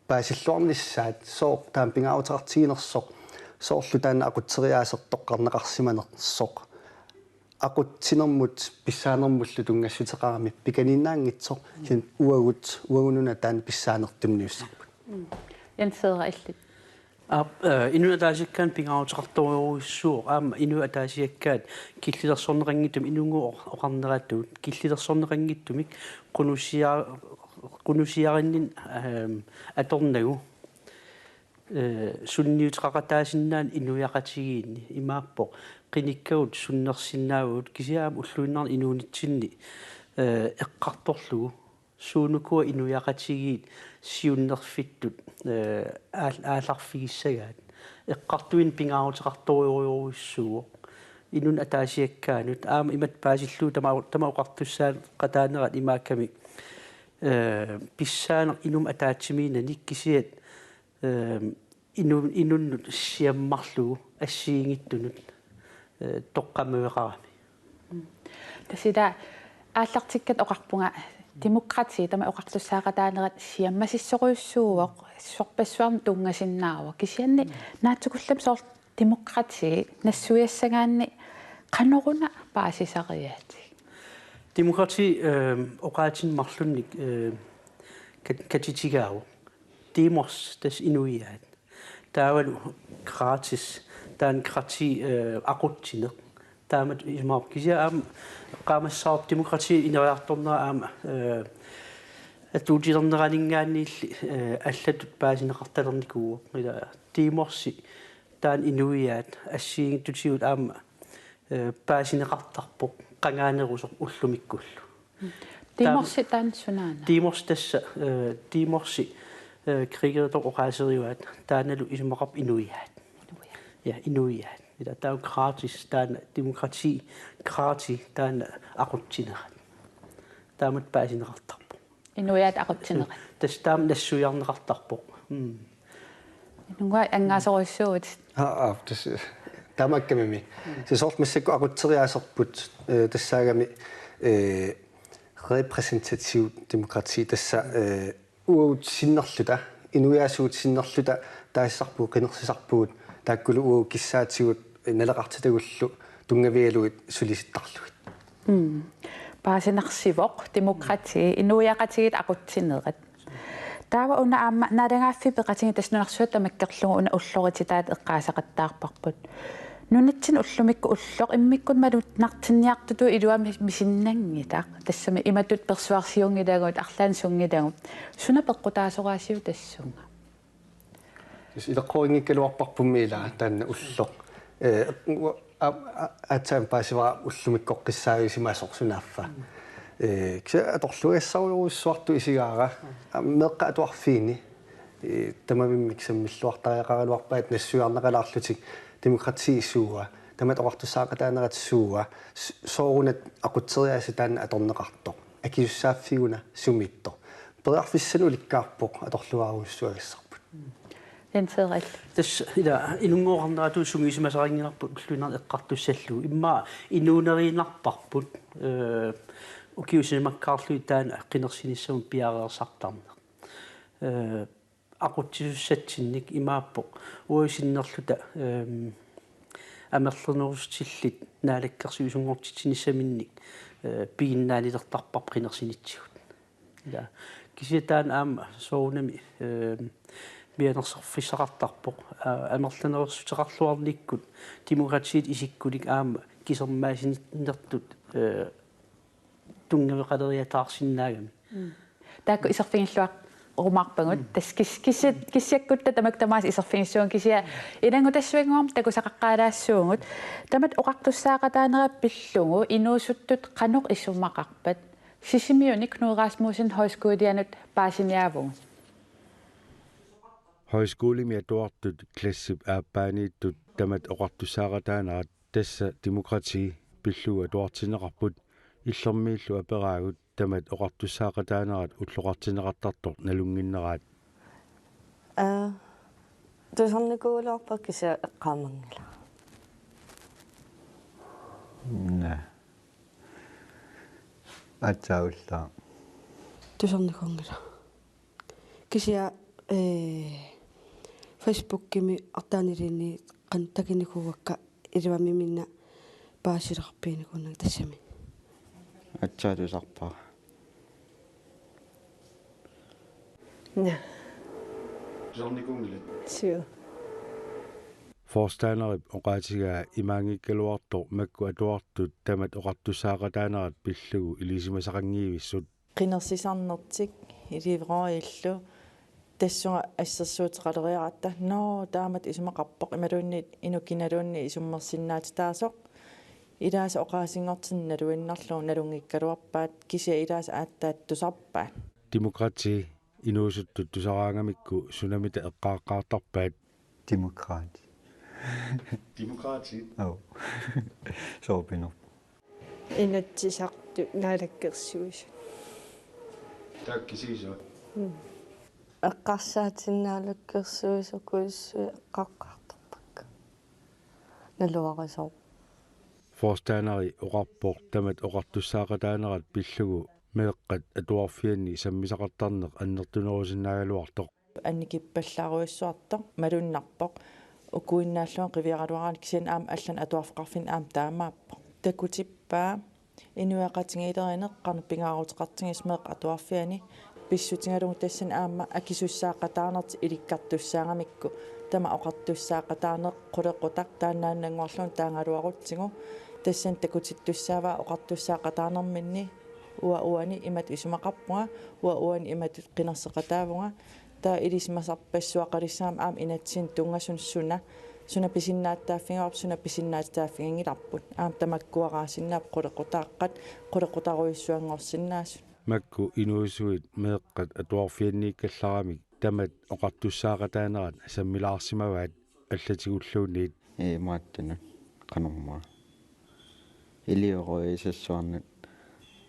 паасиллуарниссаат соо таам пингаарутеқартигинерсоқ соорлу таана ақутсериаасертоққарнеқарсиманерсоқ ақутсинермут писсаанермуллу тунгассутеқарами пиканиннаангитсоқ син уагунуна таан писсаанертумниуссарпут янсеера иллит инуатаасиккаан пингаарутеқарториуруссуу аама инуатаасиаккаат киллилерсорнеқангиттум инунгуу оқарнерааттуут киллилерсорнеқангиттумик qunusиариннин аторнагу сунниутеқатаасиннаан инуяқатигиинни имааппо қиниккаут суннерсиннаавут кисиаам уллуиннаар инуунитсинни эққарторлугу суунукуа инуяқатигиит сиуннерфиттут ааларфигиссагаат эққартуин пингаарутеқарториуруйуссуо инун атаасиаккаанут аама имат паасиллуу тама оқартуссаан қатаанерат имаакками писсаанер инум атаатсимиина никкисиат инуннут сиаммарлугу ассиингиттунут тоққамуеқарами тасида ааллартиккат оқарпунга демократия тама оқартуссаақатаанерат сиаммасиссоруйуссууоқ сорпассуарм тунгасиннаава кисианни наатсукуллам соор демократия нассуяссагаанни қанеруна паасисариаати демократии оқаатин марлунник катитигаава демос тас инуиаат таавалу гратис таан крати ақуттинеқ таамат имаап кисиаам qaamassaarup demokrati ineriartornera aama atuutilerneraninggaanniilli аллатут паасинеқарталерникуу ила тиморси таан инуиаат ассиингиттутигут аама паасинеқартарпоқ qangaanерусоқ уллумиккуллу тиморси таан сунаана тиморс тасса тиморси кригерто оқаасериуаат тааналу исумақарп инуиаат я инуиаат ила таа гратис таан демократи грати таан ақуттинерат таамат паасинеқартарпоқ инуиаат ақуттинерат тас таам нассуярнеқартарпоқ инуга ангаасоруссуут тас таамаккамими сисорт массакку ақутсериаасерпут тассаагами repræsentativ demokrati tässä uutsinnerluta inuiasuutsinnerluta taassarpuu qinersisarpuut taakkulu uukissaatigut naleqartitagullu tungavialuit sulisittarluit paasinarsivoq demokrati inuiaqatigit aqutsineerat taava una aamma naalangaafi peqatingi tasnunarsuat tamakkerlugu una ullorititat eqqaasaqattaarparput nunatsin ullumikku ulloq immikkut malut nartinniartutu ilua misinnangitaq tassami imatut persuasiungidagut arlaansungidagut suna peqqutaasoraasiu tassunga ileqquingikkaluarparpummiila taanna ulloq atsaam paasiva ullumikkoqqissaajusimasorsunaaffa kisa atorluiassauruussuartu isigaara meeqqa atuarfiini tamamimmiksemmilluartariaqaraluarpaat nassuarnaqalaarlutik demokrati suua tamat oqartussaaqataanerat suua soorunat aqutseriaasi taanna atorneqartoq akisussaaffiuna sumitto periarfissanu ulikkaarpoq atorluaruussuagissarput Enterel. Tässä ilungoornaatu sumiisimasarinngilarput ullunar eqqartussallu imma inuuneriinarparput ukiusinimakkaarlu taana qinersinissam piareersartarna aqutsisussatsinnik imaappoq uisinnerluta amerlernerustillit naalakkersuusungortitsinnissaminnik piginnaalilertarpar qinersinitsiguut ila kisitaan aama soorunami mianerserfissaqartarpoq amerlanerussuteqarluarnikkut demokratiit isikkulik aama kisermaasinnertut tungaveqaleriataarsinnaagami taakku iserfingilluaq urumarpangut tas kissiakkutta tamaktamaas iserfingissuun kisia ilangutassуингуарм takusaqaqqaalaassuungut tamat oqartussaaqataanera pillungu inuusuttut qanuq issumaqarpat sisimiunik Knud Rasmussen højskoleanut paasiniaavungut højskolemi atuartut klassip aappaaniittut tamat oqartussaaqataanarat tassa demokrati pilluga atuartineqarput illermiillu aperaagut tamat oqartussaaqataanarat ulloqartineqartartoq nalunginneraat tusarnikuuleorpak kisa eqqaamangila nä ataulla tusarnikongila kisia Facebook-kimi artaanilini qan takinikuuakka ilivamiminna paasilerpiinikunna tassami atsaatuisarpaa nä Tusarnikungila sio forstaaneri oqaatigaa imaangikkaluartoq makku atuartut tamat oqartussaaqataanarat pillugu ilisimasaqangiivissut qinersisarnertik ilivroillu tassunga assерсуутеқалериарата но таамат исумақарпоқ ималуунни инуккиналуунни исуммерсиннаати таасоқ илааса оқаасингортинналуиннарлуу налунгиккалуарпаат кися илааса ааттаат тусарпаат demokrati inuusuttut tusaraangamikku sunamita eqqaaqqaartarpaat demokrati au soopinor inatsisartu naalakkersuus takkisiisua эққарсаатиннаалаккерсуисукуиссуи эққаққартарпакка налуарисоо forstaaneri oqarpoq tamat oqartussaaqataanerat pillugu meeqqat atuarfianni sammisaqartarneq annertunerusinnaaгаluartoq анникиппаллааруиссуарта малуннарпоq укуиннааллуан қивиаралуараани кисин аама аллан атуарфеқарфин аама таамааппо такутиппаа инуяқатингилеринеққарну пингаарутеқартингисмеэқ атуарфиани писсутингалугу тассан аама акисуссаақатаарнерти иликкартуссаангамикку тама оқартуссаақатаарнеқ қулеққутақ тааннааннангуарлун таангалуарутсигу тассан такутиттуссааваа оқартуссаақатаарнерминни уани имат исумақарпунга уани имат қинерсеқатаавунга таа илисмасарпассуақалиссаама аама инатсин тунгасунссуна суна писиннааттааффингаарп суна писиннаатааффингингиларпут аама тамаккуараасиннаап қулеққутааққат қулеққутаруиссуангорсиннаасу makku inuusuit meeqqat atuarfianniikkallaramik tamat oqartussaaqataanerat sammilaarsimavaat аллатигуллуунниит мааттанут канормаа илиороисассуарнат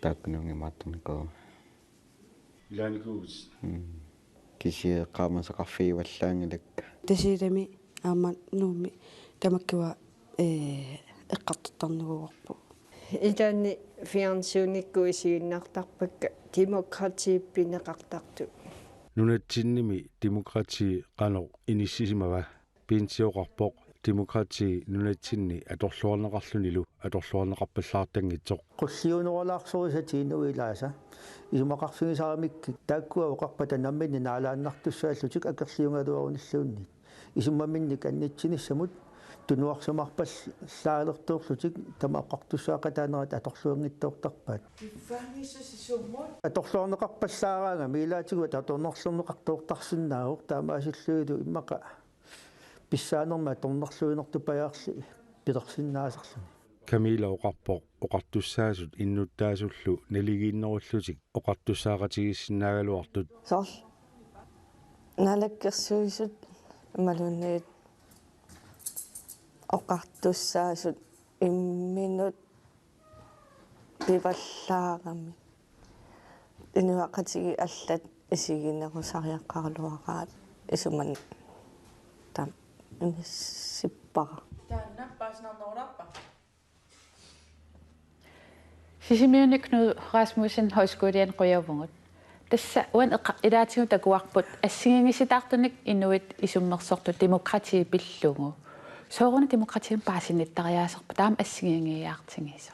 тааккунунги мааттарникоо илааникуус кисие qaamасақарфигиваллаангилак тасилами аама нууми тамаккуа эққартартарнугуарпу илаани фиансууникку исигиннартарпакка демократииппинеқартарту нунатсинними демократи qano иниссисимава пинсиоқарпоқ демократи нунатсинни аторлуарнеқарлунилу аторлуарнеқарпаллаартангитсоқ qulliunuarlaarsurisatiinuilaasa isumaqarsugisaaramikki taakkua oqarpata namminni naalaannartussaallutик akerliungaluarunilluunni isummaminnik annitsinисsamут tunuarsumarpallaaleertuurlutik tamaqqartussaaqataanerat atorluanngittoortarpaat atorluarneqarpallaaraanga miilaatigut atornerlurneqartuortarsunnaaruq taamaasilluyulu immaqa pissaanerma atornerluinertupajaarli pilersinnaasarluni Camilla oqarpoq oqartussaasut innuttaasullu naligiinnerullutik oqartussaaqatigissinnaagaluartut сорл налаккерсуисут малунниит oqartussaasut imminut pivallaarammi inuaqatigi allat isiginerusariaqqarluaqaat isuman tam sippara taannappaasnarnerulappa Sisimiunik Knud Rasmussen højskolen Røyavunget. Tässä on ilaatigu takuarput assingingisitaartunik inuit isummersortu demokrati pillungu. Sooruna demokratien paasinnitariaasarpa taam assingingiaartingiso.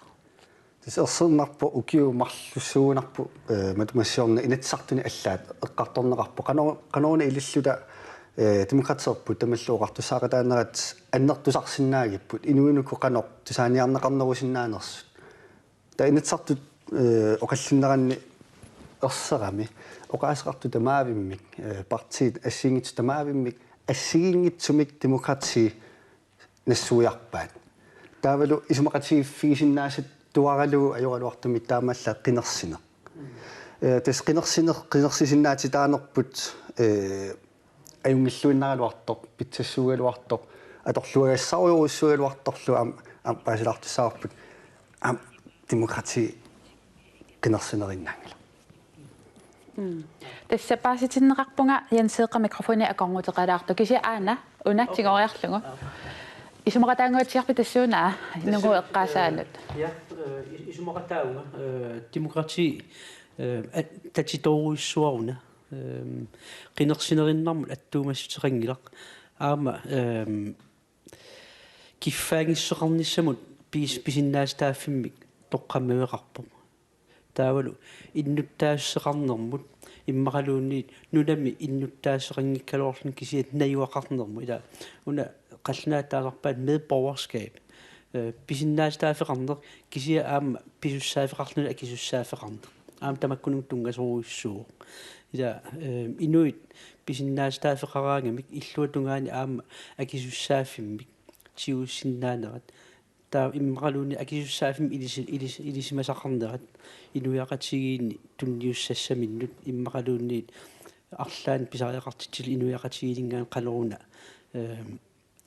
Tässä ersunnarpu ukiumarlussuunarpu matumassiorna inatsartuni allaat eqqartorneqarpu qanoona ililluta demokratserpu tamalluoqartussaaqataanerat annertusarsinnaagiput inuinuku qanoq tusaaniarneqarnerusinnaanersut ta inatsartut oqallinneranni erserami oqaasaqartu tamaavimmik partiit assingit tamaavimmik assigingitsumik demokrati nassuiarpaat taavalu isumaqatigifigisinnaasat tuaralu ajoraluartumit taamalla qinersineq tas qinersisinnaati taanerput ajungilluinnaraluartoq pitsassuugaluartoq atorluagassaaruussuugaluartorlu am paasilartussaarput am demokrati qinersinerinnaangila Tässä paasitinneqarpunga yanseeqa mikrofoni aqornguteqalaartu kisi aana unatsigoriarlugu isumaqataanguatiarpi tassuunaa nugu eqqaasaanut ja isumaqataunga demokrati tatitoruissuaruna qinersinerinnarmut attuumassutiqangilaq aama kiffaangisseqarnissamut pisinnaastaaffimik toqqammeqarpu taavalu innuttaasseqarnermut иммақалуунниит нунами иннуттаассеқангиккалуарлун кисиат наюақарнерму ила уна қалланааттаалерпаат медборgerskab писиннаастаафеқарнер кисия аама писуссаафеқарлуна акисуссаафеқарнер аама тамаккунун тунгасоруиссуу ила инуит писиннаастаафеқараангамик иллуатунгаани аама акисуссааффиммик тиуссиннаанерат таа иммақалуунни акисуссааффим илисимасақарнерат инуяқатигиинни тунниуссассаминнут иммақалуунниит арлаан писариақартитсил инуяқатигилингаан қалоруна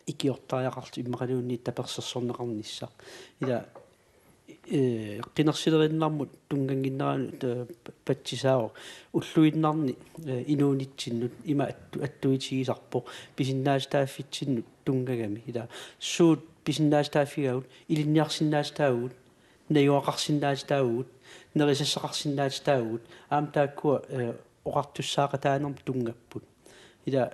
икиортариақарту иммақалуунниит таперсерсорнеқарниссаа ила qinерсилериннармут тунгангиннерану патсисао уллуиннарни инуунитсиннут има аттуитигисарпо писиннаастааффитсиннут тунгагами ила суут писиннаастааффигаагут илинниарсиннаастаагут наюақарсиннаастаагут нерисассақарсиннаастаагут аам тааккуа оқартуссаақатаанерм тунгаппут ила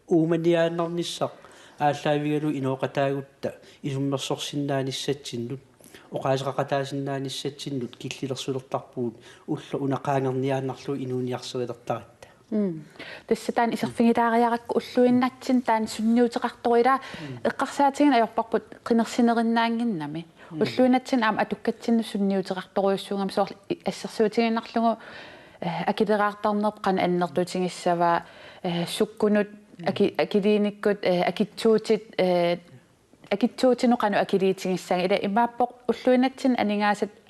ууманиааннарниссақ ааллаавигалу инооқатаагутта исуммерсорсиннааниссатсиннут оқаасеқақатаасиннааниссатсиннут киллилерсулертарпуут улла унақаангерниааннарлу инууниарсерилертаритта Tässä tämän isofingitaaриаракку уллуиннатсин таан сунниутеқарторила эққарсаатигин ajorparput qinersinerinnaanginnami уллуинатсин аама атуккатсинну сунниутеқарторуйуссуунгам соор ассерсуутигиннарлугу акилераартарнерп қана аннертуутингиссава суккунут акилииниккут акитсуутит акитсуутинуқану акилиитингиссага ила имааппоқ уллуинатсин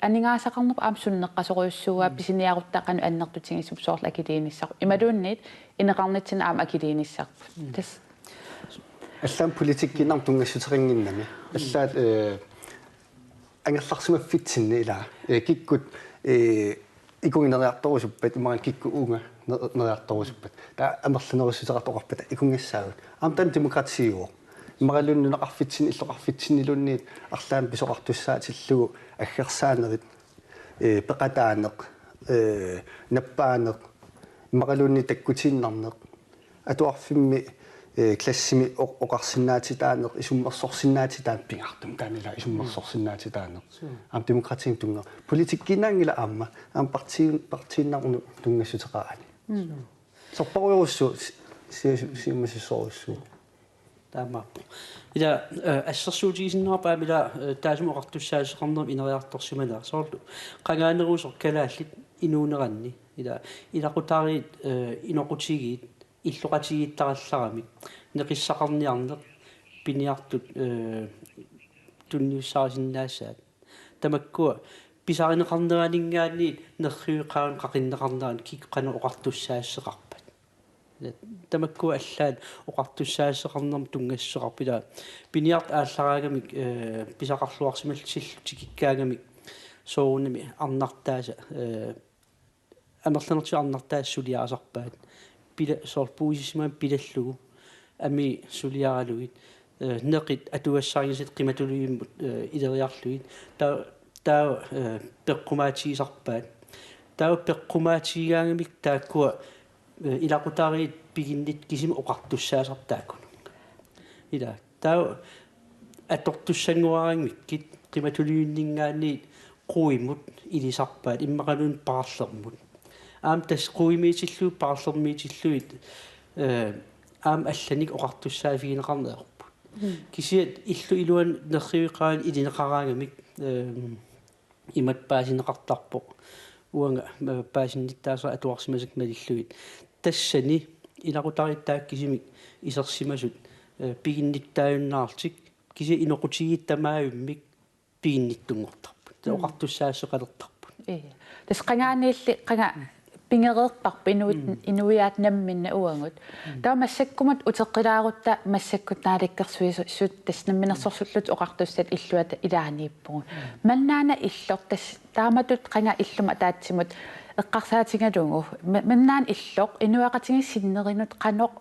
анингаасақарнерп аам суннеққасоруйуссууа писиниаруттақану аннертутингиссуп соорла акилииниссақ ималуунниит инеқарнитсин аама акилииниссақ тас аллаан политиккиннарм тунгассутерингиннами аллаат ангерларсумаффитсинни ила киккут икугинериарторусуппат имаран кикку уунга нериарторусуппат таа амерланерусутеқартоқарпата икунгассаагут аам тан демократиуо Imaqalunnu naqarfitsin illoqarfitsinilunniit арлаам писоқартуссаатиллугу аггерсаанерит пеқатаанеқ наппаанеқ имақалунни таккутииннарнеқ атуарфимми классими оқарсинаатитаанеқ исуммерсорсинаатитаан пингартум таанила исуммерсорсинаатитаанеқ ам демократиин тунга политиккинаангила аама ам партииннарну тунгассутеқаани сорпаруйуссу сииммасисоруссу таамааппу ида ассерсуутигисиннерпаамила таасумоқартуссаасеқарнерм инериарторсуманаа соорлу қангаанерусор калааллит инуунеранни ида илақутаариит иноқутигиит иллоқатигииттаралларамик неқиссақарниарнеқ пиниартут тунниуссаарисиннаасаат тамаккуа писаринеқарнераанингаанниит нерриуиқаан қақиннеқарнаан кикқана оқартуссаассеқарпат тамаккуа аллаат оқартуссаассеқарнерм тунгассеқарпила пиниарт ааллараагамик писақарлуарсималсиллутикиккаагамик соорунами арнартааса амерланерти арнартаассулиаасарпаат пила сорпуисимаан пилаллугу ами сулиаралугит неқит атуассаарисит қиматулуиммут илериарлугит таа пеққумаатигисарпаат таа пеққумаатигаагамик тааккуа илақутаариит пигиннит кисим оқартуссаасартааккуну ила таа атортуссангуараангмиккит қиматулуиннингаанниит quimut ilisarpaat immaqaluun paarlermut aam tas quimiitilluu paarlermiitilluit aam allanik oqartussaafigineqarneerput kisiat illu iluan nerriuiqaan ilineqaraangamik imat paasineqartarpoq uanga paasinnittaasa atuarsimasuk malilluit tassani ilaqutariittaakkisimik isersimasut piginnittaayunnaartik kisi inoqutigiittamaayummik piginnittungortar оқартуссаассеқалертарпут тас қангаанилли қанга пингереерпарпа инуиаат намминна уангут таа массаккумат утеққилаарутта массаккут нааликкерсуисут тас намминерсорсуллут оқартуссат иллуата илаанииппугу маннаана иллор тас тааматут қанга иллума таатсимут эққарсаатингалугу маннаан иллоқ инуақатингиссиннеринут қаноқ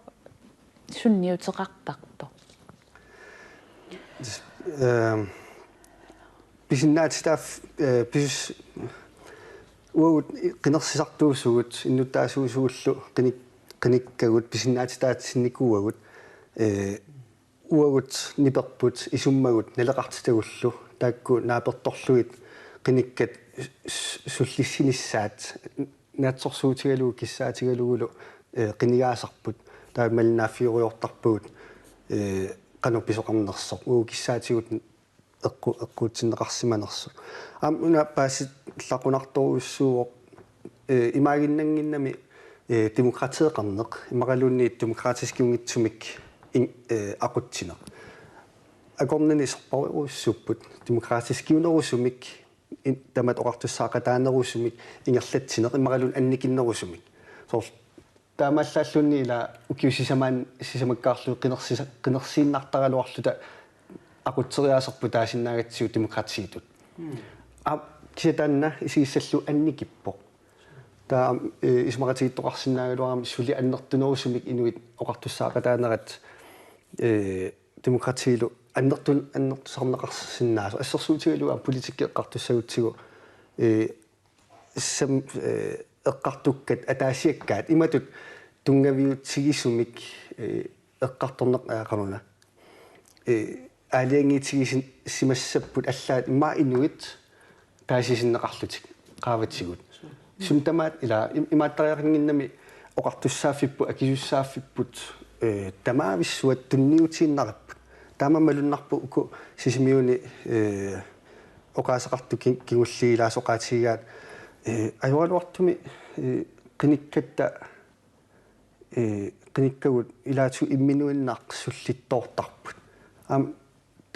сунниутеқартарто писиннаатитаф пис уут qinерсисартуусугут иннуттаасуусууллу qinikkagут писиннаатитаатсинникууагут уагут ниперпут исуммагут налеқартитагуллу таакку нааперторлуит qinikkat суллиссиниссаат наатсорсуутигалуу киссаатигалугулу qinigaasarput таамалнааффиуриортарпугут qanu писоқарнерсо уу киссаатигут эққутсиннеқарсиманерсу уна паасит лақунарторуссууоқ имаагиннангиннами демократиеқарнеқ имақалуунниит демократискиунгитсумик ақутсинеқ акорнани сорпаруссуппут демократискиунерусумик тамат оқартуссаақатаанерусумик ингерлатсинеқ имақалуун анникиннерусумик соор таамааллааллунни ила укиусисамаан сисамаккаарлу қинерсииннартаралуарлута aqutseriaserpu taasinnagatsiu demokratiitut кисатаанна исигиссаллу анникиппо таа исмаратигиттоқарсинаагалуарами сули аннертунерусумик инуит оқартуссаақатаанерат демократиилу аннертусарнеқарсиннаасо ассерсуутигалуа политиккеэққартуссагутсигу сам эққартуккат атаасиаккаат иматут тунгавиутсигисумик эққарторнеқ аақамуна алиангитсигисин симассаппут аллаат имма инуит таасисиннеқарлутик qaavatsiguut sumtamaat ila imaattariaqinginnami oqartussaaffippu akisussaaffipпут тамаависсуат тунниутииннараппут таамамалуннарпу уку сисимиуни оқаасеқарту кигуллиилаас оқаатигигаат аюалуартуми qinikkatta qinikkagut ilaatu imminuinnaaq sullittoortarput am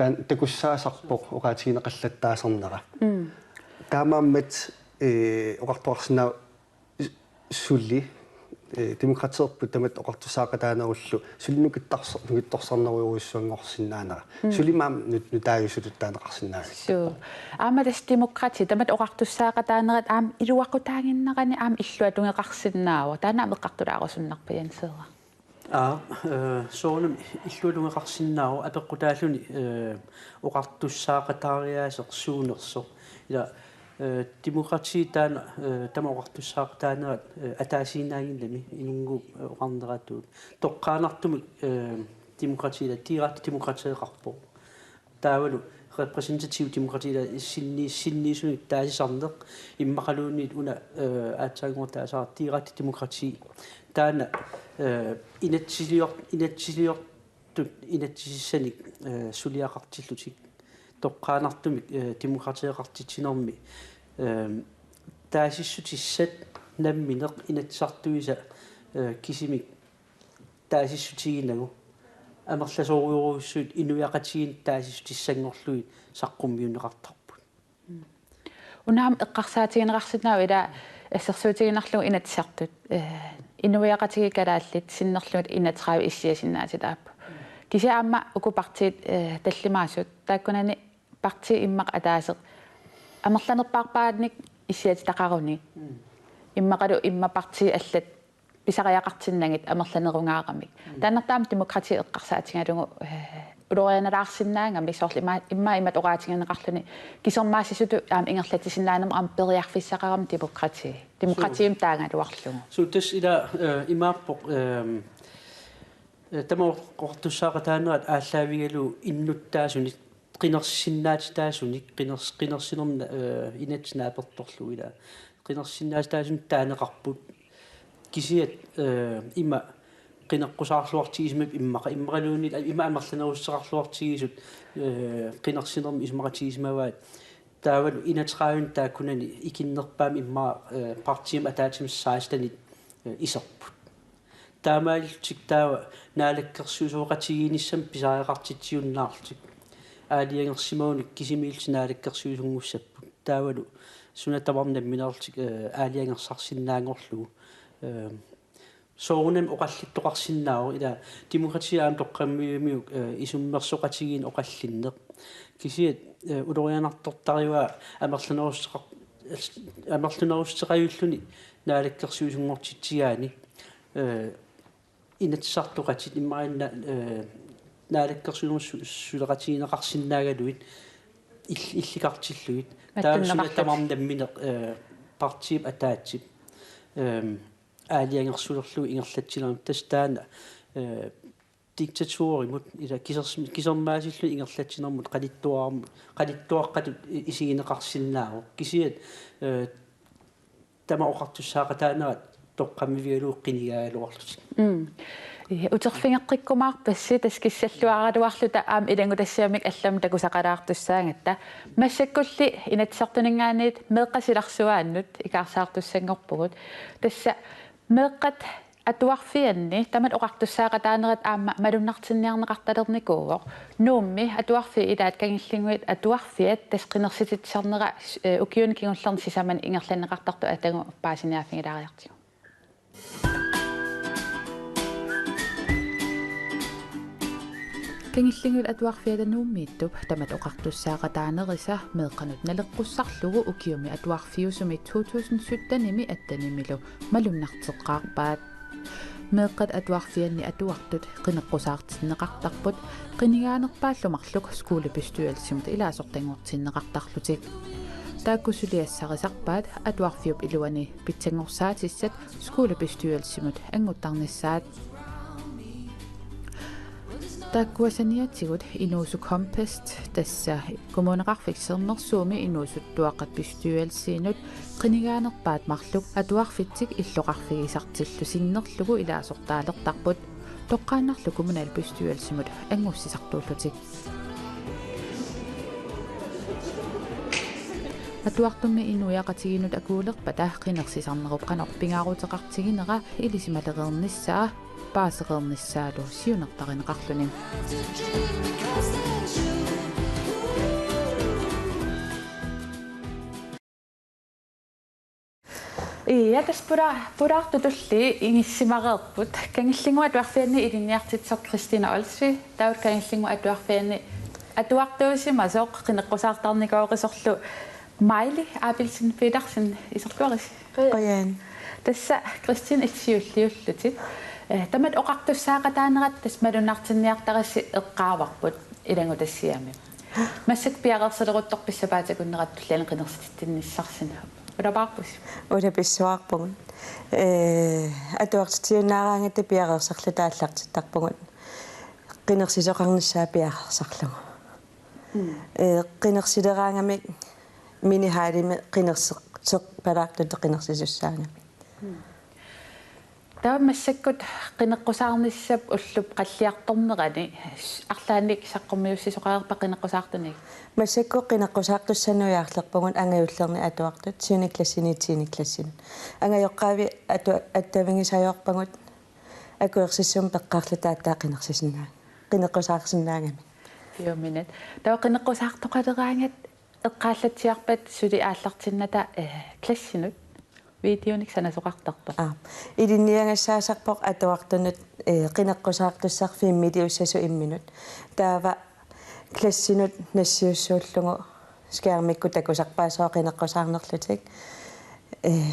tan takussaasarpoq oqaatigineqallattaasernera таамааммат оқартуарсинаа сулли демократиерпут тамат оқартусаақатаанеруллу сулинукитторсарнеруйуруссуангорсинаанера сулимаам нутааюсулуттаанеқарсинаага су аамалас демократи тамат оқартуссаақатаанерат аам илуақутаагиннерани аам иллуа тунгеқарсинаава таанаам эққартулаарусуннарпа янсеера soonum illulungeqarsinnaaru apeqqutaalluni oqartussaaqataariaaseq suunerso ila demokrati taana tamoqartussaaqataanerat ataasiinaangillami inungu oqarneratuut toqqaanartumi demokratiila tiiraat demokratiaqarpo taavalu representative demokratiila sinniisuni taasisarneq immaqaluunniit una aatsaangortaasaar tiiraat demokrati taana inatsiliortut suliaqartillutik toqqaanartumik demokratiaqartitsinermi taasissutissat nammineq inatsartuisa kisimik taasissutiginnagu амерласоруйоруссуут инуяқатигин таасистиссангорлуит саққуммиунеқартарпут унаам эққарсаатигинеқарсинаа ила ассерсуутигинарлугу инатсартут инуяқатиги калааллит синнерлугут инатраави иссиасиннаатилааппу кисаамма укупартиит таллимаасут тааккунани парти иммақ атаасеқ амерланерпаарпаатник иссиати тақаруни иммақалу имма парти аллат писариақартиннагит амерланерungaaramik тааннартаам демократи эққарсаатингалугу улорианалаарсиннаангами соорлу иммаиматораатингинеқарлуни кисермаассисуту аам ингерлатисиннаанерма аам периарфиссақарам демократиим таангалуарлугу сутас ила имааппоқ тамоқортуссаақатаанерат ааллаавигалу иннуттаасуни қинерсиннаатитаасуник қинерсинерна инатснааперторлу ила қинерсиннаатитаасун таанеқарпут кисиат има qinaqqusaarluartigismap immaqiluunit ima amerlanerussaqarluartigisut qinarsinermi ismaqatigismavaat taavalu inatraavun taakkunani ikinnerpaam imma partiim ataatimissaaistanit iserput taamaaltik taava naalakkersuusuoqatiginissam pisaareqartitsiunnaartik aaliangersimaunuk kisimiilti naalakkersuusungussappu taavalu sunatavarnamminertik aaliangersarsinnaangorlugu soorunam oqallittoqarsinnaaru ila demokratiaam toqqammiumiuk isummersoqatigiin oqallinneq kisiat ulorianartortariwa amerlunerusteqayulluni naalakkersuusungortitsigaani inatsartoqatit immarinna naalakkersuusungorsuleqatigineqarsinnaagaluit illiqartilluit taamsunatamarnammineq partiim ataatsit аалиангерсулерлу ингерлатсилерм тастаана диктатуоримут ила кисермаасиллу ингерлатсинермут қалиттуаққатут исигинеқарсиннаару кисиат тама оқартуссаақатаанерат тоққаммивигалуу қинигаагалуарлут утерфингеққиккумаар пасси таскиссаллуараалуарлута аам илангутассаамик аллам такусақалаартуссаангатта массаккулли инатсартунингаанит меэққасиларсуааннут икаарсаартуссангорпугут тасса меэққат атуарфианни тамат оқартуссаақатаанерат аама малуннартинниарнеқарталерникууоқ нуумми атуарфи илаат кангиллингуит атуарфиат тасқинерсититсарнера укиуни кигуллерни сисаман ингерланнеқартарту атагу паасиниаффигилаариартигу кангиллингуит атуарфиаланууммииттуп тамат оқартуссаақатаанериса меэққанут налеққуссарлугу укиуми атуарфиусуми 2017-ними аттанимилу малуннартеққарпаат меэққат атуарфианни атуартут қинеққусаартиннеқартарпут қинигааnerpaallumарлук скуулебестуалсимут илаасортангуортиннеқартарлутик тааккусулиассарисарпаат атуарфиуп илуани питсангорсаатиссат скуулебестуалсимут ангуттарниссаат тааккуасаниатсигут инуусу компест тасса коммунеқарфиксернерсууми инуусуттуаққат пистуалсиинут қинигааnerpaat марлук атуарфитсик иллоқарфигисартиллу синнерлугу илаасортаалертарпут тоққааннарлу коммунал пистуалсимут ангуссисартууллутик атуартумми инуяқатигинут акуулерпата қинерсисарнеруп қанорпингаарутеқартигинера илисималеқерниссаа паасеқерниссаалу сиунертаринеқарлунин таспураартутулли ингиссимареерпут кангиллингуа атуарфианни илинниартитсоқ Кристина Олсви таут кангиллингуа атуарфианни атуартуусимасоқ қинеққусаартарникоорисорлу Майли Абилсен Петерсен исеркуарис қаяан тасса Кристин итсиуллиуллутит Tamat oqartussaaqataanerat tasmalunartinniartarassi eqqaavarput ilangutassiami. Massak piaqersaleruttorpissapaatakунnerat qinersitinissarsinaa. Ulapaarpus. Ulapissuarpungut. Atuartitiunnaaraangata piaqersarlutaallartittarpungut. Qinersisoqarnissaa piaqersarlugu. Qinersileraangami minihaalimi qinerseq palaaqtut qinersisussaaga. Taamassakut qineqqusаарnissap ullup qalliartornerani арлааник саққумиуссисоқарерпа qineqqusаарtunik. Массакку qineqqusаарtussanujaarlerpungut angayullerni atuartut siuniklassini. Angayоққаави аттавингисаёрпагут акуерсиссум пеққарлутааттаа qinersisinaa. Qineqqusаарsinnaagami. Юуминат. Таа qineqqusаарtoqaleraangat эққааллатсиарпат сули ааллартинната классинут видеоник санасоқартарпа. Илинниангассаасарпоқ атуартунут qineqqusаарtussar 5 минутсасу имминут. Таава классинут нассиуссууллугу скаармикку такусарпаасоо qineqqusаарнерлутик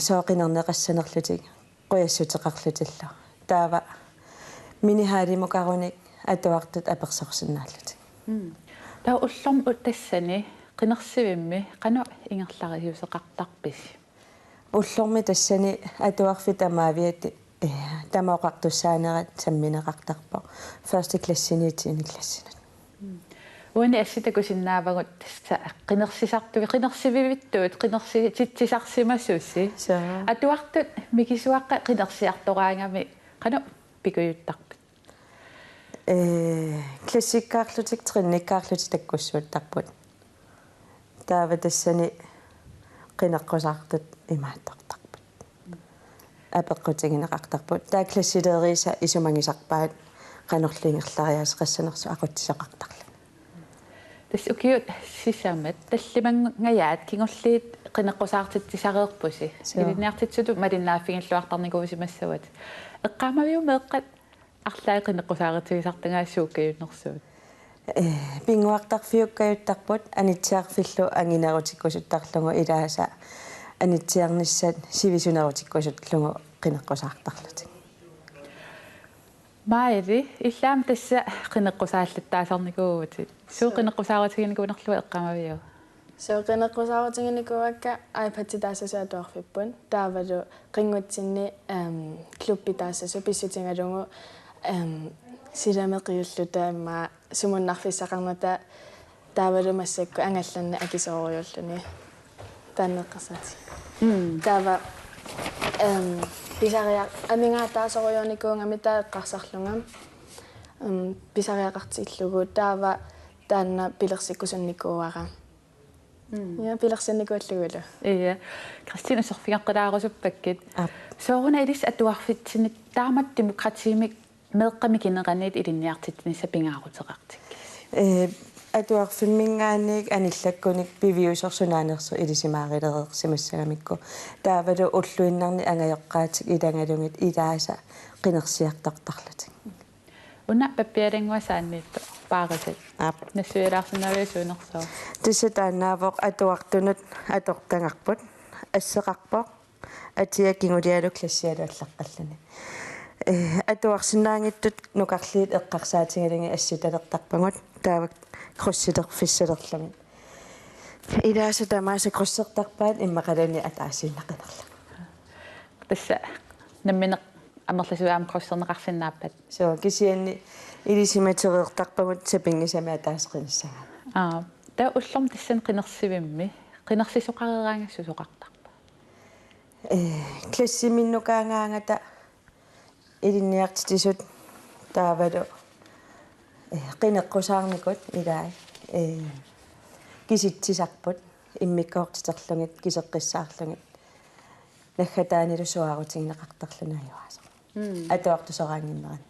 сооқинернеқассанерлутик қуяссутеқарлутилла. Таава минихаалимукаруник атуартут аперсорсиннааллутик. Таа уллорм уттассани qinersivimmi qanu ingerlarihiuseqartarpis. Уллорми тассани атуарфи тамаавиати тамаоқартуссаанерат самминеқартарпо. Første klassini tiende klassini. Уни асситакусиннаавагут тасса qinersisartuvi qinersivivittuut qinersititsisarsimassусси. Атуартут микисуаққа qinersiartoraangami qanu pikuyuttarput. Klassikkaarlutik trinnikkaarlutik takkussuuttarput. Таава тассани qineqqusartut имааттартарпут. Апеққутигинеқартарпут. Таа классилериса исумангисарпаат qanorliingerlariaas qassанерсу aquttisaqartarla. Тас укиут сисамат таллимангаyaat кингорлиит qineqqusаарtitsisaqeerpusi. Илинниартитсуту малиннааффигиллуартарникуусимассават. эққаамавиу меэққат арлаа qineqqusaarittigisartangaassууkkayunnersuut. Pinguartarfiukkajuttarput anitsiarfillu anginerutikkусуттарлугу илааса анитсиарниссат сивисунерутиккусутлугу qineqqusаарtarlutik. Маири иллаам тасса qineqqusaalluttaasarnikuutit. Суу qineqqusaaritигиникуунерлуа эққамавиу. Соо qineqqusaaritигиникуакка iPad таассасаатуарфиппун таавалу qinngutsinni клубби таассасу писсутингалугу силамеқиуллута имма сумуннарфиссақарната таавалу массакку ангалланна акисоориуллуни таанеққасати. Таава писариа амингаатаасориорникуунгами таэққарсарлунгам писариақартиллугу таава таанна пилерсиккусунникууара. Я пилерсинникууллугулу. Ия. Кристина сорфиаққалаарусуппаккит. Сооруна илис атуарфитсинит таамат демократиимик меэққамикинеранит илинниартитнисса пингаарутеқартик. Атуарфиммингаанник аниллаккуник пивиусерсунаанерсу илисимаарилереерсимассагамикку таавалу уллуиннарни ангайоққаатик илангалунгит илааса qinersiartartarlutik. Уна паппиалангуасаанниитто паарасат. Нассуилаарсинавиусуунерсоо. Тисатаанаавоқ атуартунут атортангарпут ассеқарпоқ атиакингулиалу классиалуаллаққаллани. Атуарсинаангиттут нукарлиит эққарсаатингалинги ассуталертарпагут таавак круссилерфиссалерлами. Илааса тамааса круссертарпаат иммақалани атаасииннақинерла. Тасса намминеқ амерласуаам круссернеқарсиннааппат. Соо кисианни илисиматереэртарпагут сапингисами атаасеқиниссага. Таа уллорм тассан qinersivimmi qinersisuqareraangassусоқартарпа. Классиминнукаангаангата илинниартитисут таавалу qineqqusаарникут илаа киситсисарпут иммиккоортитерлугит кисеққиссаарлугит наггатаанилу суаарутигнеқартарлунааюааса атуартусораангиннеран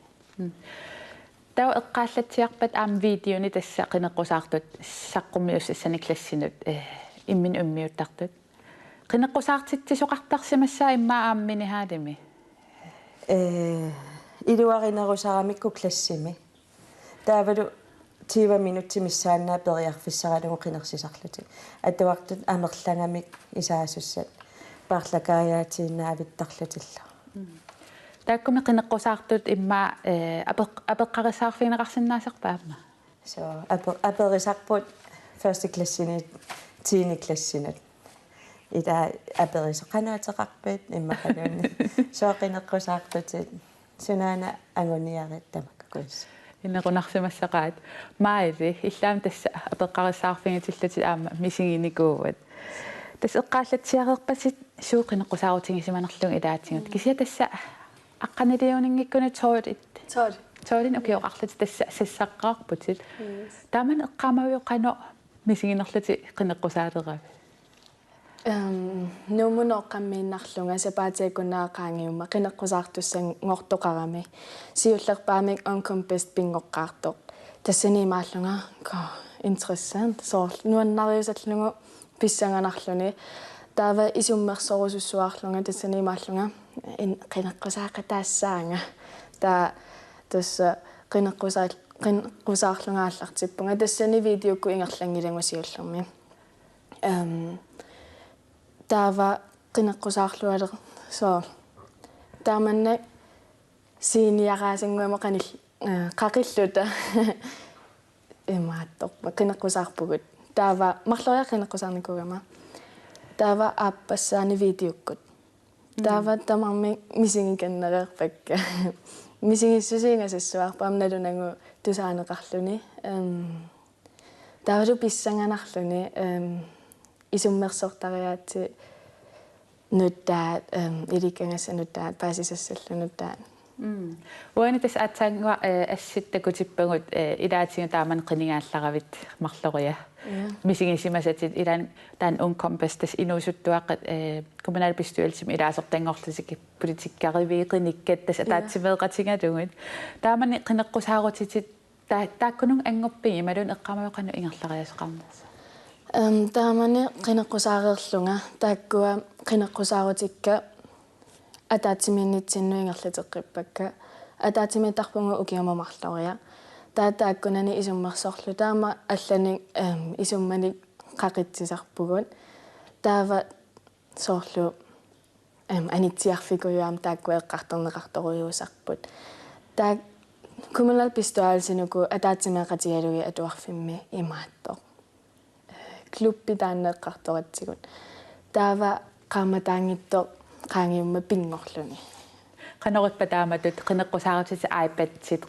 таа эққааллатсиарпат аам видеони тасса qineqqusаарtut саққумиуссассани классинут иммин уммиуттартут qineqqusаарtitsisuqartarsimassаа иммаа аамминихаалими илуаринерусарамикку классими таавалу 20 минутти миссааннаа периарфиссаралугу qinersisarlutik атуартут амерлангамик исаасуссат парлакаяатииннаавиттарлутилла тааккуми qinneqqusаарtut имма апеққарисаарфинеқарсинаасерпаама so aperisarput første klassinit 10. klassinit ida aperiseqanaatеқарпит иммақалуни сооқинеққусаартут сунаана агуниариттамаккуис иннеқунарсимассақаат маили иллаам тасса апеққарисаарфингитиллати аама мисигиникууват тас эққааллатсиареерпасит сууқинеққусаарутингисиманерлуг илаатингут кисия тасса аққанилиунингиккуна тоорин окей оқарлати тасса сассаққарпутит тааман эққаамавиоқано мисигинерлати қинеққусаалерави нумуноққаммииннарлунга сапаатиакунаақаангиума қинеққусаартуссан ngortoqarami сиуллерпаамик on компест пингоққаартоқ тассанимааллунга interessant så нуаннариусаллугу писсанганарлуни таава исуммерсорусуссуаарлунга тассанимааллунга қинеққусаақатаассаанга та тасса қинеққусаарлунгааллартиппунга тассани видеокку ингерлангилангусиуллерми таава qinneqqusаарlualer so тааманна синиараасангуама qanil qaqilluta имаатторпа qinneqqusаарpugут таава марлориа qinneqqusаарникугама таава ааппассаани видеоккут таава тамарми мисингиканнереерпакка мисигиссусиингассуарпаам налунагу тусаанеқарлуни таавалу писсанганарлуни исуммерсортариаати нуттаат иликангассануттаат паасисассаллунуттаат уани тас атсангуа асситтакутиппагут илаатига тааман qinigaallаравит марлориа мисигисимасатит илаан таан ункомпестас инуусуттуаққат коммуналбестуалсим илаасертангорлусик политиккаривииқиниккат тас атаатсимеэқатингалугут таамани qinneqqusаарутитит тааккунун ангорпи ималун эққамавеқану ингерлариасеқарнас таамани qinneqqusaareerlunga тааккуа qinneqqusaarutikka атаатсимииннитсиннуингерлатеққиппакка атаатсимитарпунгу укиамамарлориа таатааккунани исуммерсорлу таама аллани исуммани qaqitsisarpugut таава соорлу анитсиарфикуяам таакку эққартернеқарторуйуусарпут таа коммунал пистуалсинуку атаатсимеқатигалуги атуарфимми имаатто клубби тааннеққарторатсигут таава qaamataangitto qaangiumma pinngorluni qanoriqpa taamatut qinneqqusaarutit iPad-sit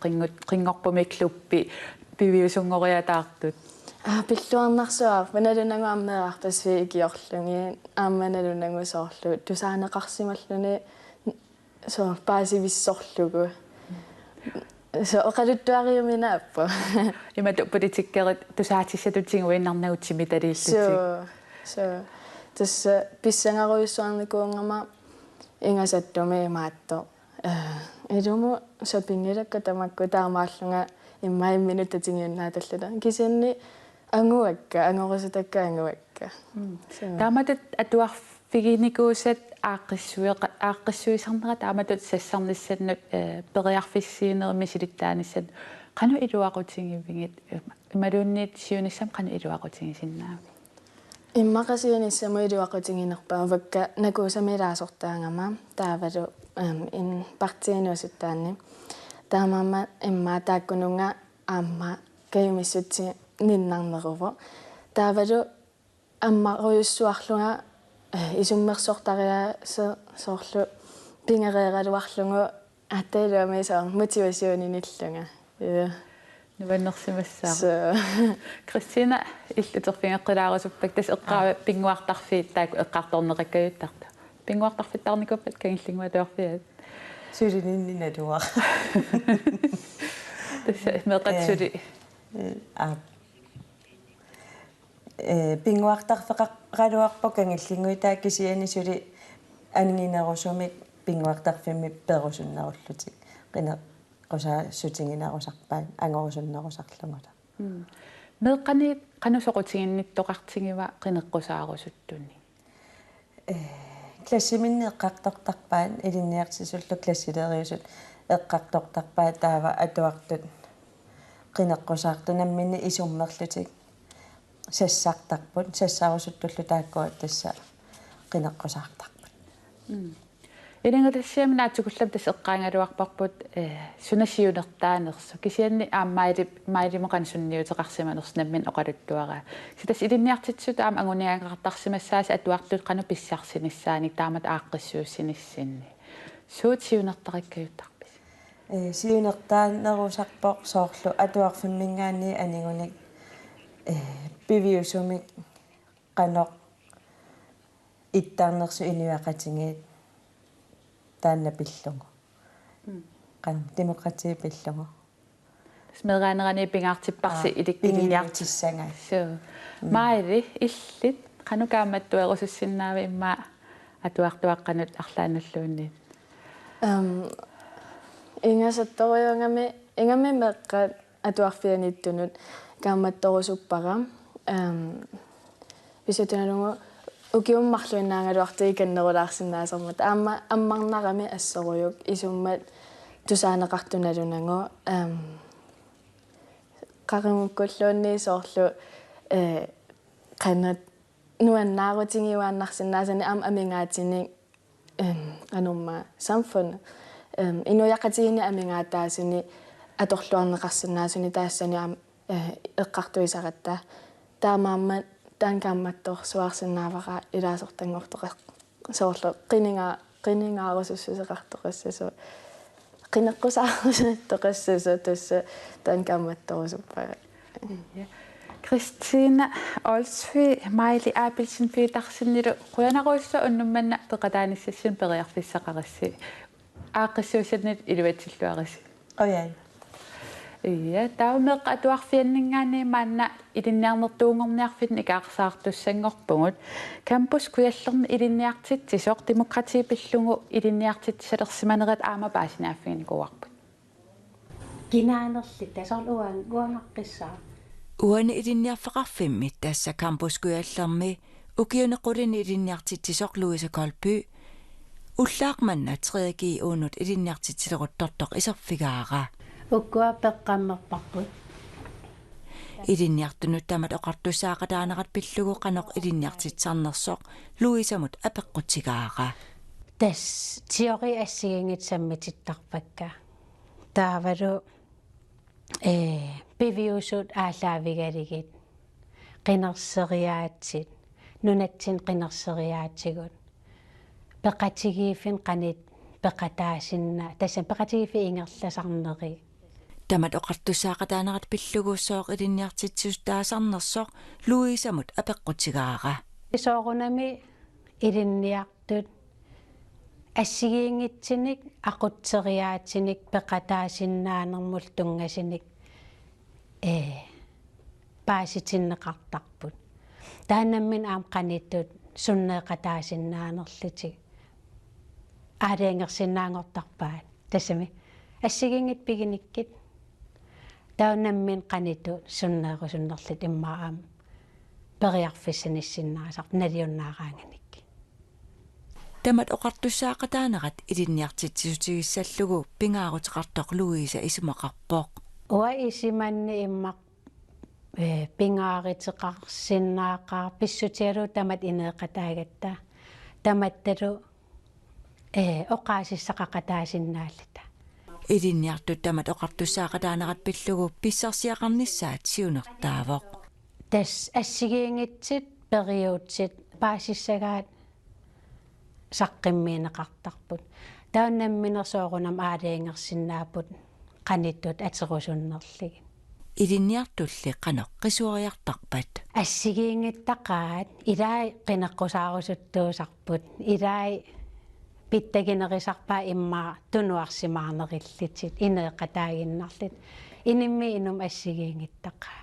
qinngorpumi klubbi piviusungoriataartut pilluarnarsuar vanalunangu ammeearpasvi ikiorlungi aammanalunangu soorlu tusaaneqarsimalluni so paasivissorlugu so oqaluttuariuminaappa imatu politikkerit tusaatissatutiinguinnarnagutsimi taliillutik so тасса писсангаруйуссуарникуунгама ингасаттуми маатто элуму сопингилакка тамакку таамааллунга иммай минутатингиуннааталлута кисианни ангуакка ангорисутакка ангуакка тааматут атуарфигиникуусат ааққиссуисарнера тааматут сассарниссаннут периарфиссиинерми силиттааниссат кану илуақутингивингит ималуунниит сиуниссам кану илуақутингисиннаа иммақасиунissamуилуақутингинерпаа вакка накуусамилаасортаангама таавалу ин партиануусуттаанни таамаама имма тааккунунга аама каюмиссутси ниннарнеруво таавалу аммаруйуссуарлунга исуммерсортариа соорлу пингереералуарлугу аттаилуамисаа мотивасиониниллунга нуаннерсимассаа Кристина иллутерфингеққилаарусуппак тас эққаава пингуартарфиит таак эққарторнеқаккаюттарта пингуартарфиттарникуппат кангиллингуатуарфиат сулининнинатуа тас меқатсули пингуартарфеқаралуарпо кангиллингуитаа кисиани сули анингинерусумик пингуартарфимми перусуннеруллутик қина qosa sutiginarusarpaan angorusуннерусарлугула меққани қанусоқутигинниттоқартигива қинеққусаарусуттуни классиминнеққартортарпаан илинниартисуллу классилериусут эққартортарпаа таава атуартут қинеққусаартунаммини исуммерлутик сассартарпут сассаарусуттуллу тааккуат тасса қинеққусаартарпут Илингатассиами наатсукуллам тас эққаангалуарпарпут сунасиунертааnersu кисианни маалимоқан сунниутеқарсиманерс наммин оқалуттуара ситас илинниартитсут аама агуниаангақартарсимассаас атуартут қану писсарсиниссааник таамат ааққиссууссиниссинни суутсиунертақиккаютарпис сиунертаанерусарпоқ соорлу атуарфиммингаани анигуник пивиусумик қаноқ иттаарнерсу инуақатингиит таанна пиллугу qan demokrati pillugu смегаанерани пингаартиппарси иликкилиниартиссанга суу маали иллит канукааматтуерусуссиннаава имма атуартуаққанут арлааналлуунни ингасатториунгами меққа атуарфианиттунут кааматторусуппара висутуналугу укиуммарлуиннаангалуартиги каннерулаарсинаасармат аама аммарнарами ассоруйук исуммат тусаанеқартуналунагу қаримуккуллуунни соорлу qanat nuannaarutingiuaannarsinnaasani am amingaatini anumma samfund inuaqatiini amingaataasuni atorluarneqarsinnaasuni taassani am eqqartuisaqatta taamaamma taankaammattorsuarsinnaavara ilaasortangortoqa soorlu qiningaarussussuseqartoqassasu qineqqusaarusunattoqassasu tussa taankaammattorusuppaga Christina Olsvi Maili Abelsen Petersennilu qulanaruussa unnummanna peqataanissasin periarfissaqarissi aaqissuusannit iluatilluarisi oyai iya taumeq atuarfianningaani maanna ilinniarnertuungorniarfit ikaarsaartussangorpungut campus kuyallerni ilinniartitsisoq demokratiipillungu ilinniartitsalersimanerat aama paasinaaffiinikuarput kinaanerli tasorluan uangaqqissaa uani ilinniarfaqarfimmit tassa campuskuallermi ukiunequlini ilinniartitsisoq Louise Kolby ullaaqmanna 3G uunut ilinniartitsileruttortoq iserfigaara ukkua peqqammerparput ilinniartunut tamat oqartussaaqataanerat pillugu qanoq ilinniartitsarnersoq Louisamut apeqqutigaara tas teori assigingitsammitittarpakka taavalu piviusut aallaavigaligit qinerseriaatsit nunatsin qinerseriaatsigut peqatigiifin qanit peqataasinna tassan peqatigiifi ingerlasarneri tamat oqartussaaqataanerat pilluguussooq ilinniartitsus taasarnersoq Louisamut apeqqutigaara isoorunami ilinniartut ассигиингитсиник aqutseriaatinik peqataasinnaanермул тунгасиник paasitinneqartarput taanammin aam qanittut sunneeqataasinnaanerlutik aaliangersinnaangortarpaat tassami ассигиингит пигиниккит таанаммин qanittu sunneerusunnerlut иммаам periarfissanissinnaasaaq naliunnaaraanganik tamat oqartussaaqataanerat ilinniartitsisutigissallugu pingaaruteqartoq Louise isumaqarpoq uа isimanni immaq pingaariteqarsinnaaqaa pissutialu tamat ineeqataagatta tamattalu oqaasissaqaqataasinnaalita ilinniartut tamat oqartussaaqataanerat pillugu pissarsiaqarnissaat siunertaavoq tas assigiingitsit periutsit paasissagaat saqqimmiineqartarput taannamminersoorunam aaliangersinnaaput qanittut aterusunnerlig ilinniartulli qanoq qisuariartarpat assigiingittaqaat ilai qineqqusaarussuttuusarput ilai pittaginerisarpaa immaa tunuarsimaarnerillitit ineeqataaginnarlit inimmi inum assigiingittaqaa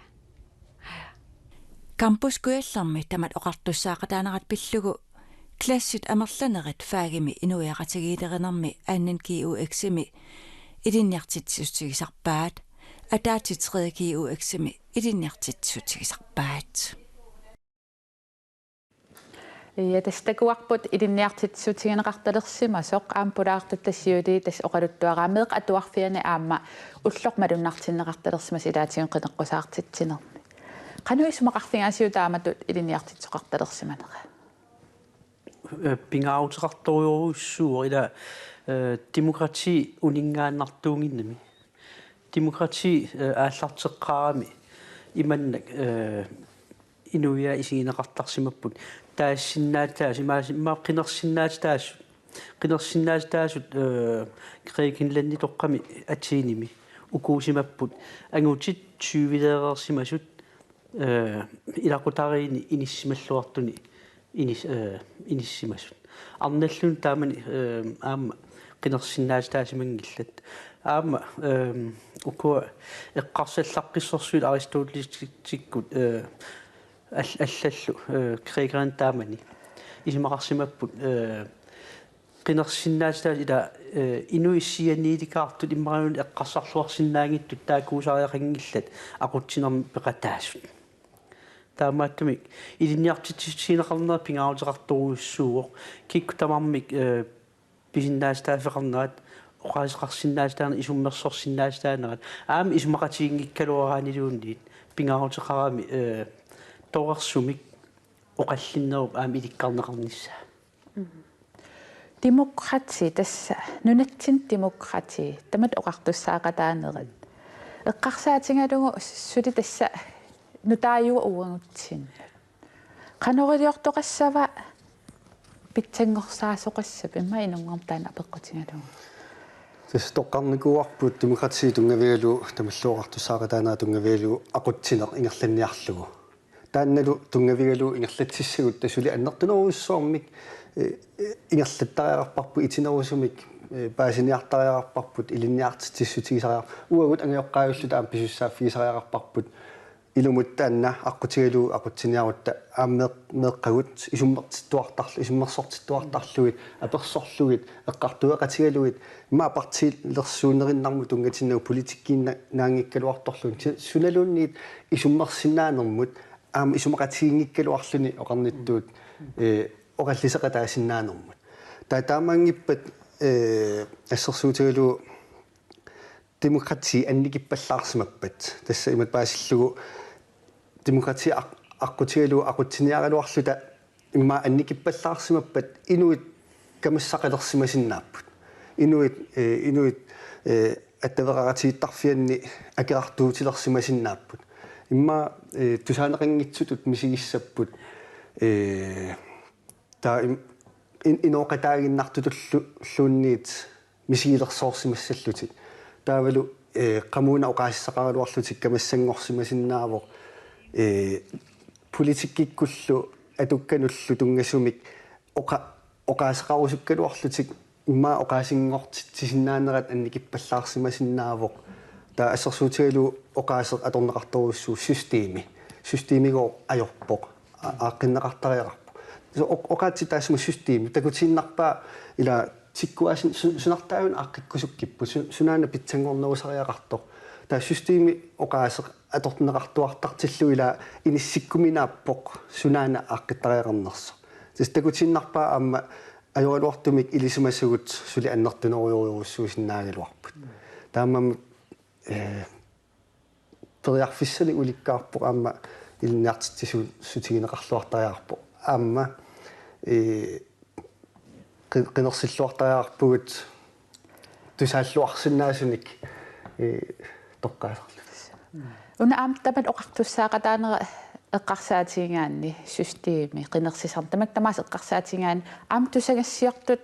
campuskuallermi tamat oqartussaaqataanerat pillugu klassit amerlanerit faagimi inuiaqatigiilerinermi aannan GUXimi ilinniartitsutigisarpaat ataati 3 GUXimi ilinniartitsutigisarpaat ja tastakuarput ilinniartitsutigineqartalersimasoq aampulaartut tassiuli tas oqaluttuaraameeq atuarfiani aamma ullormalunnaartinneqartalersimas ilaatigun qineqqusaartitsinermi qanu isumaqarfingaasiutaamatut ilinniartitsoqartalersimanera pingautaqartoriuruissuur ila demokrati uningaannartuunginnami demokrati aallarteqqarami imannak inuia isigineqartarsimapput taassinnaataas imma qinersinnaataasut kreekinlanni toqqami atiinimi ukuusimapput angutit syyvileerersimasut ilaqutariini inissimalluartuni inissimasut arnallun taamani aamma qinersinnaataasimanngillat aamma ukua eqqarsallaqqissorsuit aristotelistikut аллаллу креегаран таамани исимақарсимаппут qinерсиннаастаа ила инуиссианиитикаартут иммариун эққарсарлуарсиннаангиттут таакуусариақангиллат ақутсинерми пеқатаасут таамааттумик илинниартитсинеқарнера пингаарутеқарторуйуссууоқ кикку тамармик писиннаастаафеқарнерат оқаасеқарсиннаастаана исуммерсорсиннаастаанерат аами исумақатиингиккалуараанилуунниит пингаарутеқарами торерсумик оқаллиннеруп аами иликкарнеқарнisса демократи тасса нунатсин демократи тамат оқартуссаақатаанерат эққарсаатингалугу сули тасса нутааюа уангутсин канорилиортоқассава питсангорсаасоқассап имма инунгортаана апеққутингалугу тас тоққарникуарпут демократи тунгавиалу тамаллуоқартуссаақатаанаа тунгавиалу ақутсинеқ ингерланниарлугу таанналу тунгавигалу ингерлатсиссагут тасули аннертунеруйуссуармик ингерлаттариарпарпу итинерусумик паасиниартариарпарпут илинниартитиссутигисариар уагут ангиоққааюллу таам писуссааффигисариарпарпут илумут таанна аққутигалу ақутсиниарутта ааммеэққагут исуммертиттуартарлу исуммерсортиттуартарлугит аперсорлугит эққартуеқатигалугит имма партилерсуунериннарму тунгатиннагу политиккиинна наангиккалуарторлугит суналуунниит исуммерсинаанермут аам исумақатиингиккалуарлуни оқарниттуут оқаллисеқатаасиннаанермут таамаангиппат ассерсуутигалу демократи анникиппаллаарсимаппат тасса имат паасиллугу демократи аққутигалу ақутсиниаралуарлута имма анникиппаллаарсимаппат инуит камассақалерсимасиннааппут инуит аттавераратииттарфианни акеартуутилерсимасиннааппут имма тусаанеқангитсутут мисигиссаппут та иноқатаагиннартутуллуунниит мисигилерсоорсимассаллутик таавалу қамуна оқаассақаралуарлутик камассангорсимасиннаавоқ политиккиккуллу атуккануллу тунгасумик оқаасақарусуккалуарлутик имма оқаасингортитсиннаанерат анникиппаллаарсимасиннаавоқ та ассерсуутигалу оқаасе аторнеқарторуссуу системигоо ajorpoq ааққиннеқартариарпо оқаатситаасма системи такутиннарпаа ила тиккуасин сунартаавун ааққиккусуккиппу сунаана питсангорнерусариақарто таа системи оқаасе аторнеқартуартартиллу ила иниссиккуминааппоқ сунаана ааққиттариақарнерсо тис такутиннарпаа аама ajorluartumik ilisumasugut suli annertuneruйuruussuusinnaaгаluarput таамам ториарфиссали уликкаарпоқ аама илинниартитсисутигинеқарлуартариарпо аама qinерсиллуартариарпугут тусааллуарсинаасуник тоққаасарлу уна аамтамат оқартуссаақатаанера эққарсаатиингаанни системи qinерсисартамак тамаас эққарсаатингаан аам тусагассиортут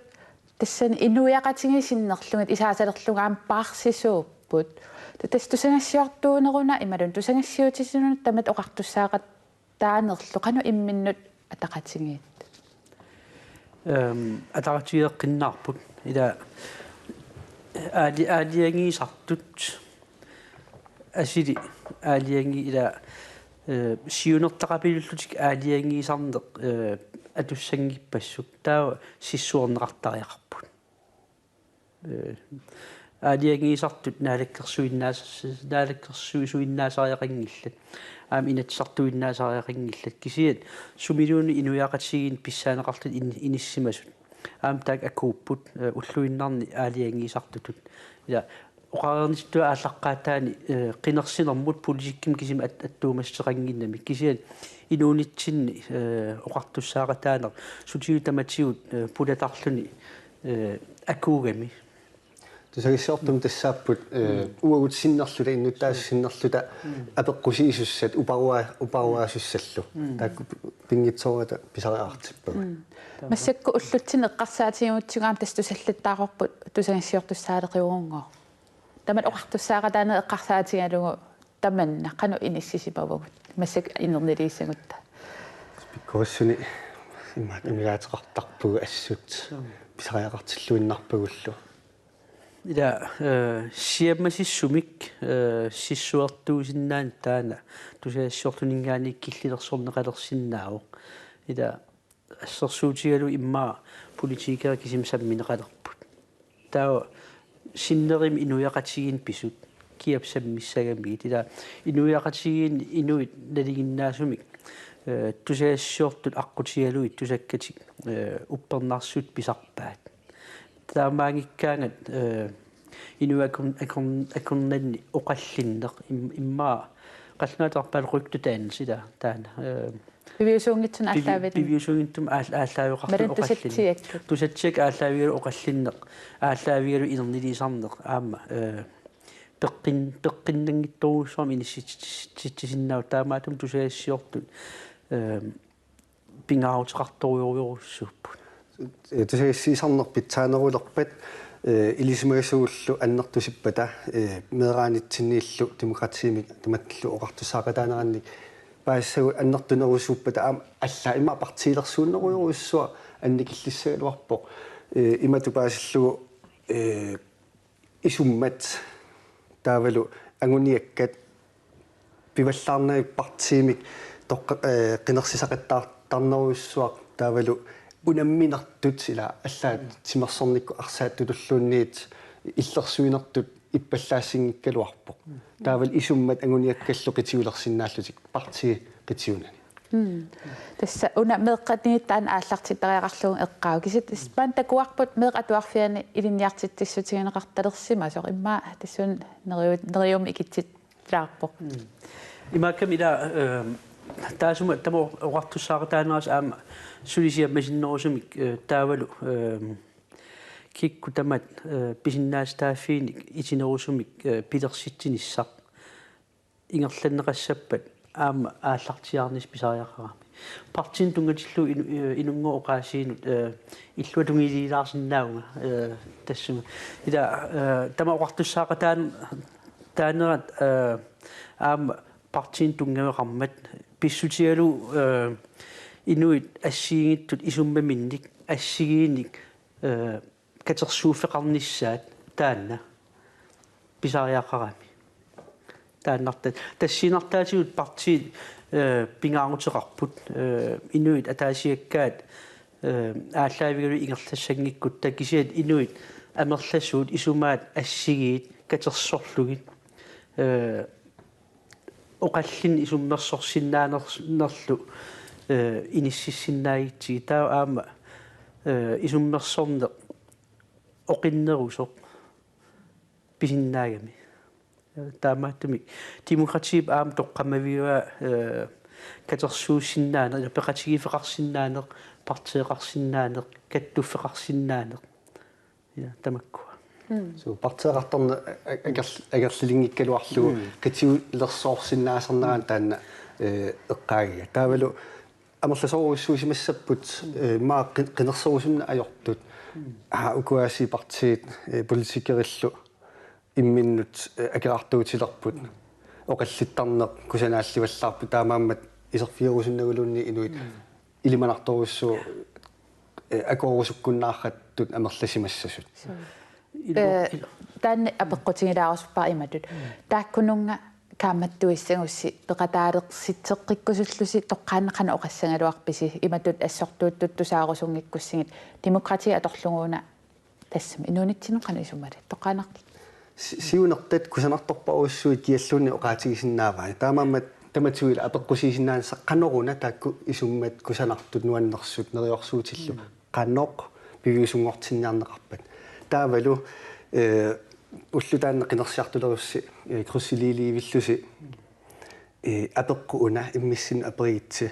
тассани инуяқатингисиннерлугат исаасалерлуга аам паарсисууппут тас тусагассиортуунеруна ималун тусагассиутисинуна тамат оқартуссаақаттаанерлу қану имминнут атақатингиит атаратиеққиннаарпут ила аалиангисартут асили аалианги ила сиунертақапилуллутик аалиангисарнеқ атуссангиппассук таа сиссуорнеқартариақарпут аалиангисартут наалаккерсуиннаасариақангиллат аам инатсартуиннаасариақангиллат кисиат сумилууни инуяақатсигин писсаанеқартут иниссимасут аам таак акууппут уллуиннарни аалиангисартутут ила oqaarnisttua aallaqaataani qinersinermut politikkim kisim attuumassaqanginnami kisian inuunitsinni oqartussaaqataaner sutigu tamatigut pulatarluni akuugami тусагиссортум тассааппут уагут синнерлута иннуттаассиннерлута апеққусиисуссат упаруаасуссаллу таакку пингитсоората писариаартиппага массакку уллутсин эққарсаатигимутсугаам тастусаллаттаарорпут тусагиссиортуссаалеқиурунгоо тамат оқартуссааратаане эққарсаатигалугу таманна қану иниссисипавагут массак инернилииссагутта пиккоссуни имаатеқартарпугу ассут писариақартиллуиннарпагуллу ida siammasissumik sissuartuusinnaан taana tusaassiortuningaani killillersorneqalersinnaaoq ida assersuutigalu immaa politikera kisim sammineqalerput taa sinnerim inuyaqatigin pisut kiapsammissagamit ida inuyaqatigin inuit naliginnaasumik tusaassiortut aqqutigaluit tusakkatik uppernarsut pisarpaat таамаангиккаангат инуакуннанни оқаллиннеқ иммаа қаллуатарпал руктутаан сила таана пивиусуунгитсун ааллаавит пивиусуунгиттум ааллаавиоқарту оқаллиннеқ тусатсик ааллаавигалу оқаллиннеқ ааллаавигалу инернилисарнеқ аама пеққиннангитторуссуарми инисситсиннаау таамаатум тусаассиортут пингаарутеқарторуйоруйоруссууппут тусагиссисарнерпит таанерулерпат илисимагасууллу аннертусиппата медераанитсиннииллу демократиими таматталлу оқартусаақатаанеранник паассагу аннертунерусууппата аама алла има партиилерсууннеруйоруссуа анникиллиссагалуарпоқ имату паассаллугу исуммат таавалу агуниаккат пиваллаарнери партиимик тоққа қинерсисақаттаартарнеруйуссуақ таавалу унамминартут сила аллаат тимерсорникку арсааттутуллуунниит иллерсуинертут иппаллаассингиккалуарпоқ таавал исуммат агуниаккаллу қитигулерсиннааллутик парти қитигунани тасса уна меэққатнииттаан ааллартитариақарлугун эққау кисит испан такуарпут меэқатуарфиани илинниартиттиссутигинеқарталерсима соо имма тассун нериум икитсит лаарпоқ имааккам ила таасума тамо оqartussaarataaneras aama sulisiammasinnerusumik taavalu kikku tamat pisinnaastaafiinik itinerusumik pilersitsinissaq ingerlanneqassappat aama aallartiarnis pisariaqarami partin tungatillu inungo oqaasiinut illua tungiliilaarsinnaunga tassuma ila tama oqartussaaqataan taanerat aama partin tungaveqarmat pissutigalu inuit assigiittut isummaminnik assigiinnik katersuuffeqarnissaat taanna pisariaqarami тааннарта тассинартаатигут партиит пингаарутеқарпут инуит атаасиаккаат ааллаавигалу ингерлассангиккут такисиат инуит амерлассуут исумаат ассигиит катерсорлугит оқаллин исуммерсорсиннаанерлу иниссиссиннаагитсиги таа аама исуммерсорне оқиннерусоқ писиннаагами таамааттумик демократип аам тоққамавиуа катерсуусиннаанер пеқатигифеқарсиннаанер партиеқарсиннаанер каттуффеқарсиннаанер я тамаккуа so партиеқарторна агерлилингиккалуарлугу катиулерсоорсиннаасернеран таанна эққаагига таавалу амерласоруссуусимассаппут маа қинерсорусунна ajortut укуаси партиит политикериллу имминнут акеартуутилерпут оқаллиттарнеқ кусанаалливаллаарпу таамааммат исерфиерусуннагулунни инуит илиманарторуссуу акоорусуккуннаарраттут амерласимассасут таан апеққутигилаарусуппаа иматут тааккунунга кааматтуиссагусси пеқатаалерситсеққиккусуллуси тоққааннеқана оқассангалуарписи иматут ассортууттут тусаарусунгиккуссигит демократия аторлугуна тассами инуунитсинеқана исуммали тоққаанарт сиунертат кусанарторпаруссуит киаллуунни оқаатигисиннааваа таамааммат таматсуил апеққусисиннаанса қаноруна таакку исуммат кусанартут нуаннерсут нериорсуутиллу қаноқ пивиусунгортинниарнеқарпат таавалу уллутаанна qinерсиартулерусси круссилиливиллуси апеққуна иммиссин апериитси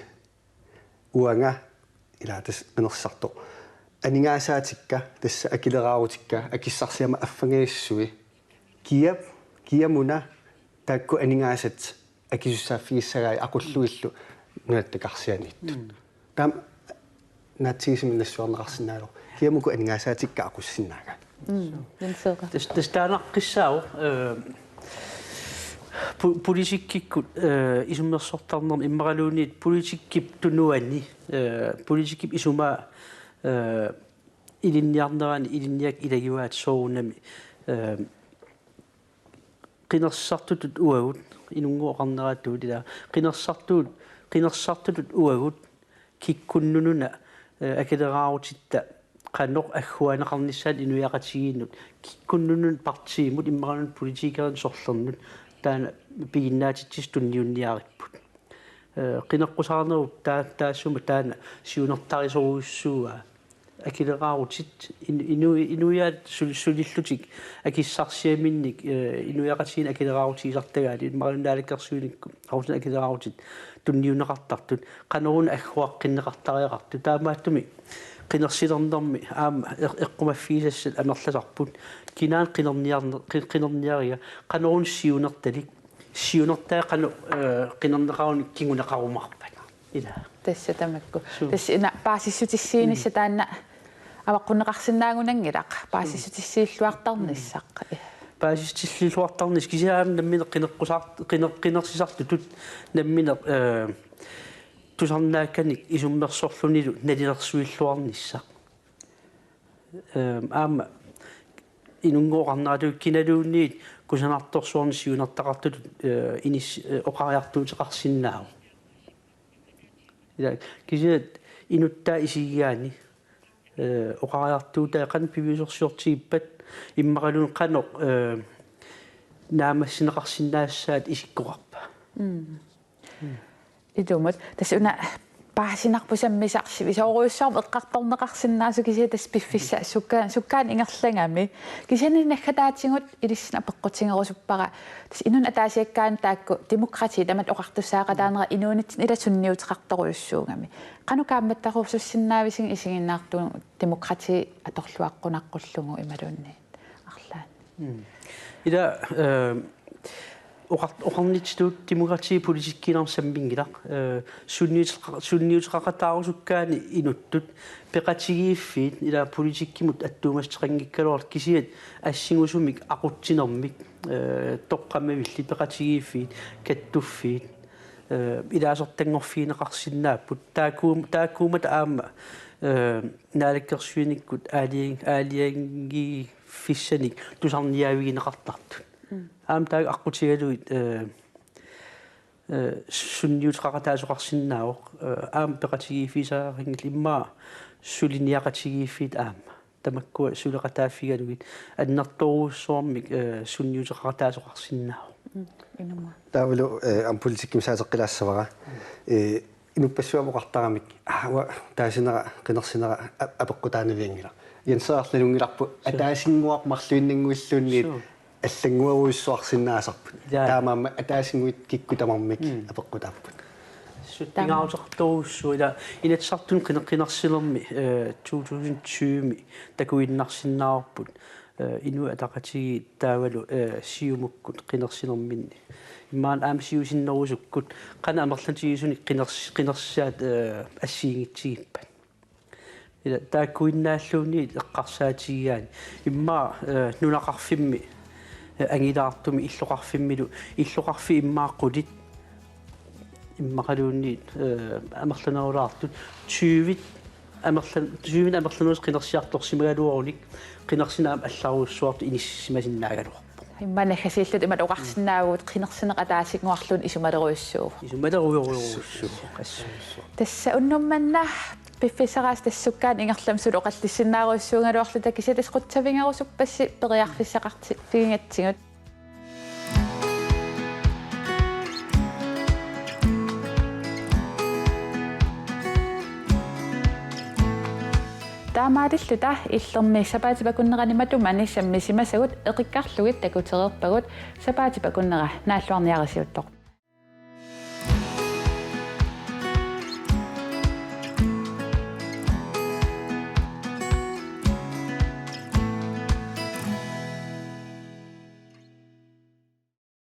уанга илаатас qinерсарто анингаасаатикка тасса акилераарутикка акиссарсиама аффангииссуи киамуна таакку анингаасат акисуссааффигиссагаи aqulluillu нуаттакарсианитту таам натсигисиминнассуарнеқарсинаалу киамуку анингаасаатикка aquссиннаага тастанаққиссаау политиккиккут исуммерсортарнерми иммаралуунит политиккип тунуани политиккип исума илинниарнерани илинниак илагиваат соорунами qinерсартутут уагут инунгуоқарнерааттуут ила qinерсартутут уагут киккуннунуна акилераарутитта qannoq agguanaqarnissaat inuiaqatigiinnut kikkunnunun partiimut immaranun politikerin sorlernut taana piginnaatitsis tunniunniaripput qinaqqusaarnerut taassuma taana siunertarisoruissuuga akilerarutit inuiaat sulillutik akissarsiaminnik inuiaqatiin akilerarutiisartagaali immaranunaalakkersuinikku qarusun akilerarutit tunniuneqartartut qanerun agguaqqinneqartariaqartu taamaattumi qinерсилернэрми аама эққумаффиисассат амерласарпут кинаан qinерниарига qanерун сиунерталик сиунертаа qanu qinернеқарун кигунеқарумарпат ила тасса тамакку тасса ина паасиссутиссиинисса таанна аваққунеқарсинаагунангилақ паасиссутиссииллуартарниссақ паасиссутиссииллуартарнис кисаам наммина qinерсисартутут наммина тусарнаакканик исуммерсорлунилу налилерсуиллуарнisса аама инунгоорнаату киналуунниит кусанарторсуарни сиунартақартут инис оқариартуутеқарсиннаау ила кисиат инуттаа исигиаани оқариартуутаа қан пивисорсиортигиппат иммақалун қано наамассинеқарсинаассаат исиккоқарпа идумат тас уна паасинарпусаммисарси висооруйуссаарм эққарторнеқарсинаасу кисия тас пиффисса суккаан ингерлангами кисиани наххатаатингут илиссина пеққутингерусуппара тас инун атаасиаккаан таакку демократия тамат оқартуссаақатаанера инуунитсин иласунниутеқарторуйуссуугами қану каамматтарусуссиннаависин исигиннаартуун демократия аторлуаққунаққуллугу ималуунни арлаан ила оқарнитсуут демократия политиккинарм саммингилақ сунниутеқақатаарусуккаани инуттут пеқатигииффиит ила политиккимут аттуумастеқангиккалуар кисиат ассигусумик ақутсинермик тоққаммавилли пеқатигииффиит каттуффиит илаасертангорфиинеқарсинааппут таакуумат аама наалаккерсуиниккут аалианги фиссаник тусарниавигинеқартартут аам тааг аққутигалуит сунниутеқақатаасоқарсиннаавоқ аам пеқатигиифисаарингил иммаа сулиниақатигииффит аама тамаккуа сулеқатааффигалуит аннерторуussуармик сунниутеқақатаасоқарсиннаавоқ инума таавлу ам политикким саатеққилаассавара инуппассуамоқартарамик аава таасинера қинерсинера апеққутаанавиангила янсаарлалунгиларпу атаасингуақ-марлуиннангуиллуунниит аллангуаруиссуарсинаасарпут таамаама атаасингуит киккутамармик апеққутааппут суттингаутерторуссу ила инатсартун қинеққинерсилерми 2020ми такуиннарсиннаарпут инуа атақатиги таавалу сиумуккут қинерсилерминни имаан аам сиусиннерусуккут қана амерлатигисуни қинерсаат ассиингитсигиппат ила тааккуиннааллуунни эққарсаатигиаани иммаа нунақарфимми ангилаартуми иллоқарфи иммааққулит иммақалуунни амерланерулаартут 20 амерлануус қинерсиарторсимагалуоруник қинерсинаам алларуussуарту иниссимасиннаагалуарпу иммана хасииллут имат оқарсинаагуут қинерсинеқатаасигнуарлун исумалеруйуссуу тасса уннумманна пиффисараас тассуккаан ингерлам сулу оқаллиссинааруйуссуунгалуарлу такисатас қутсавингерусуппасси периарфиссақарти фигингатсигут таамаалиллу таа иллерми сапаатипакуннераниматумани саммисимасагут эқиккарлугит такутерерпагут сапаатипакуннера нааллуарниарисиуттор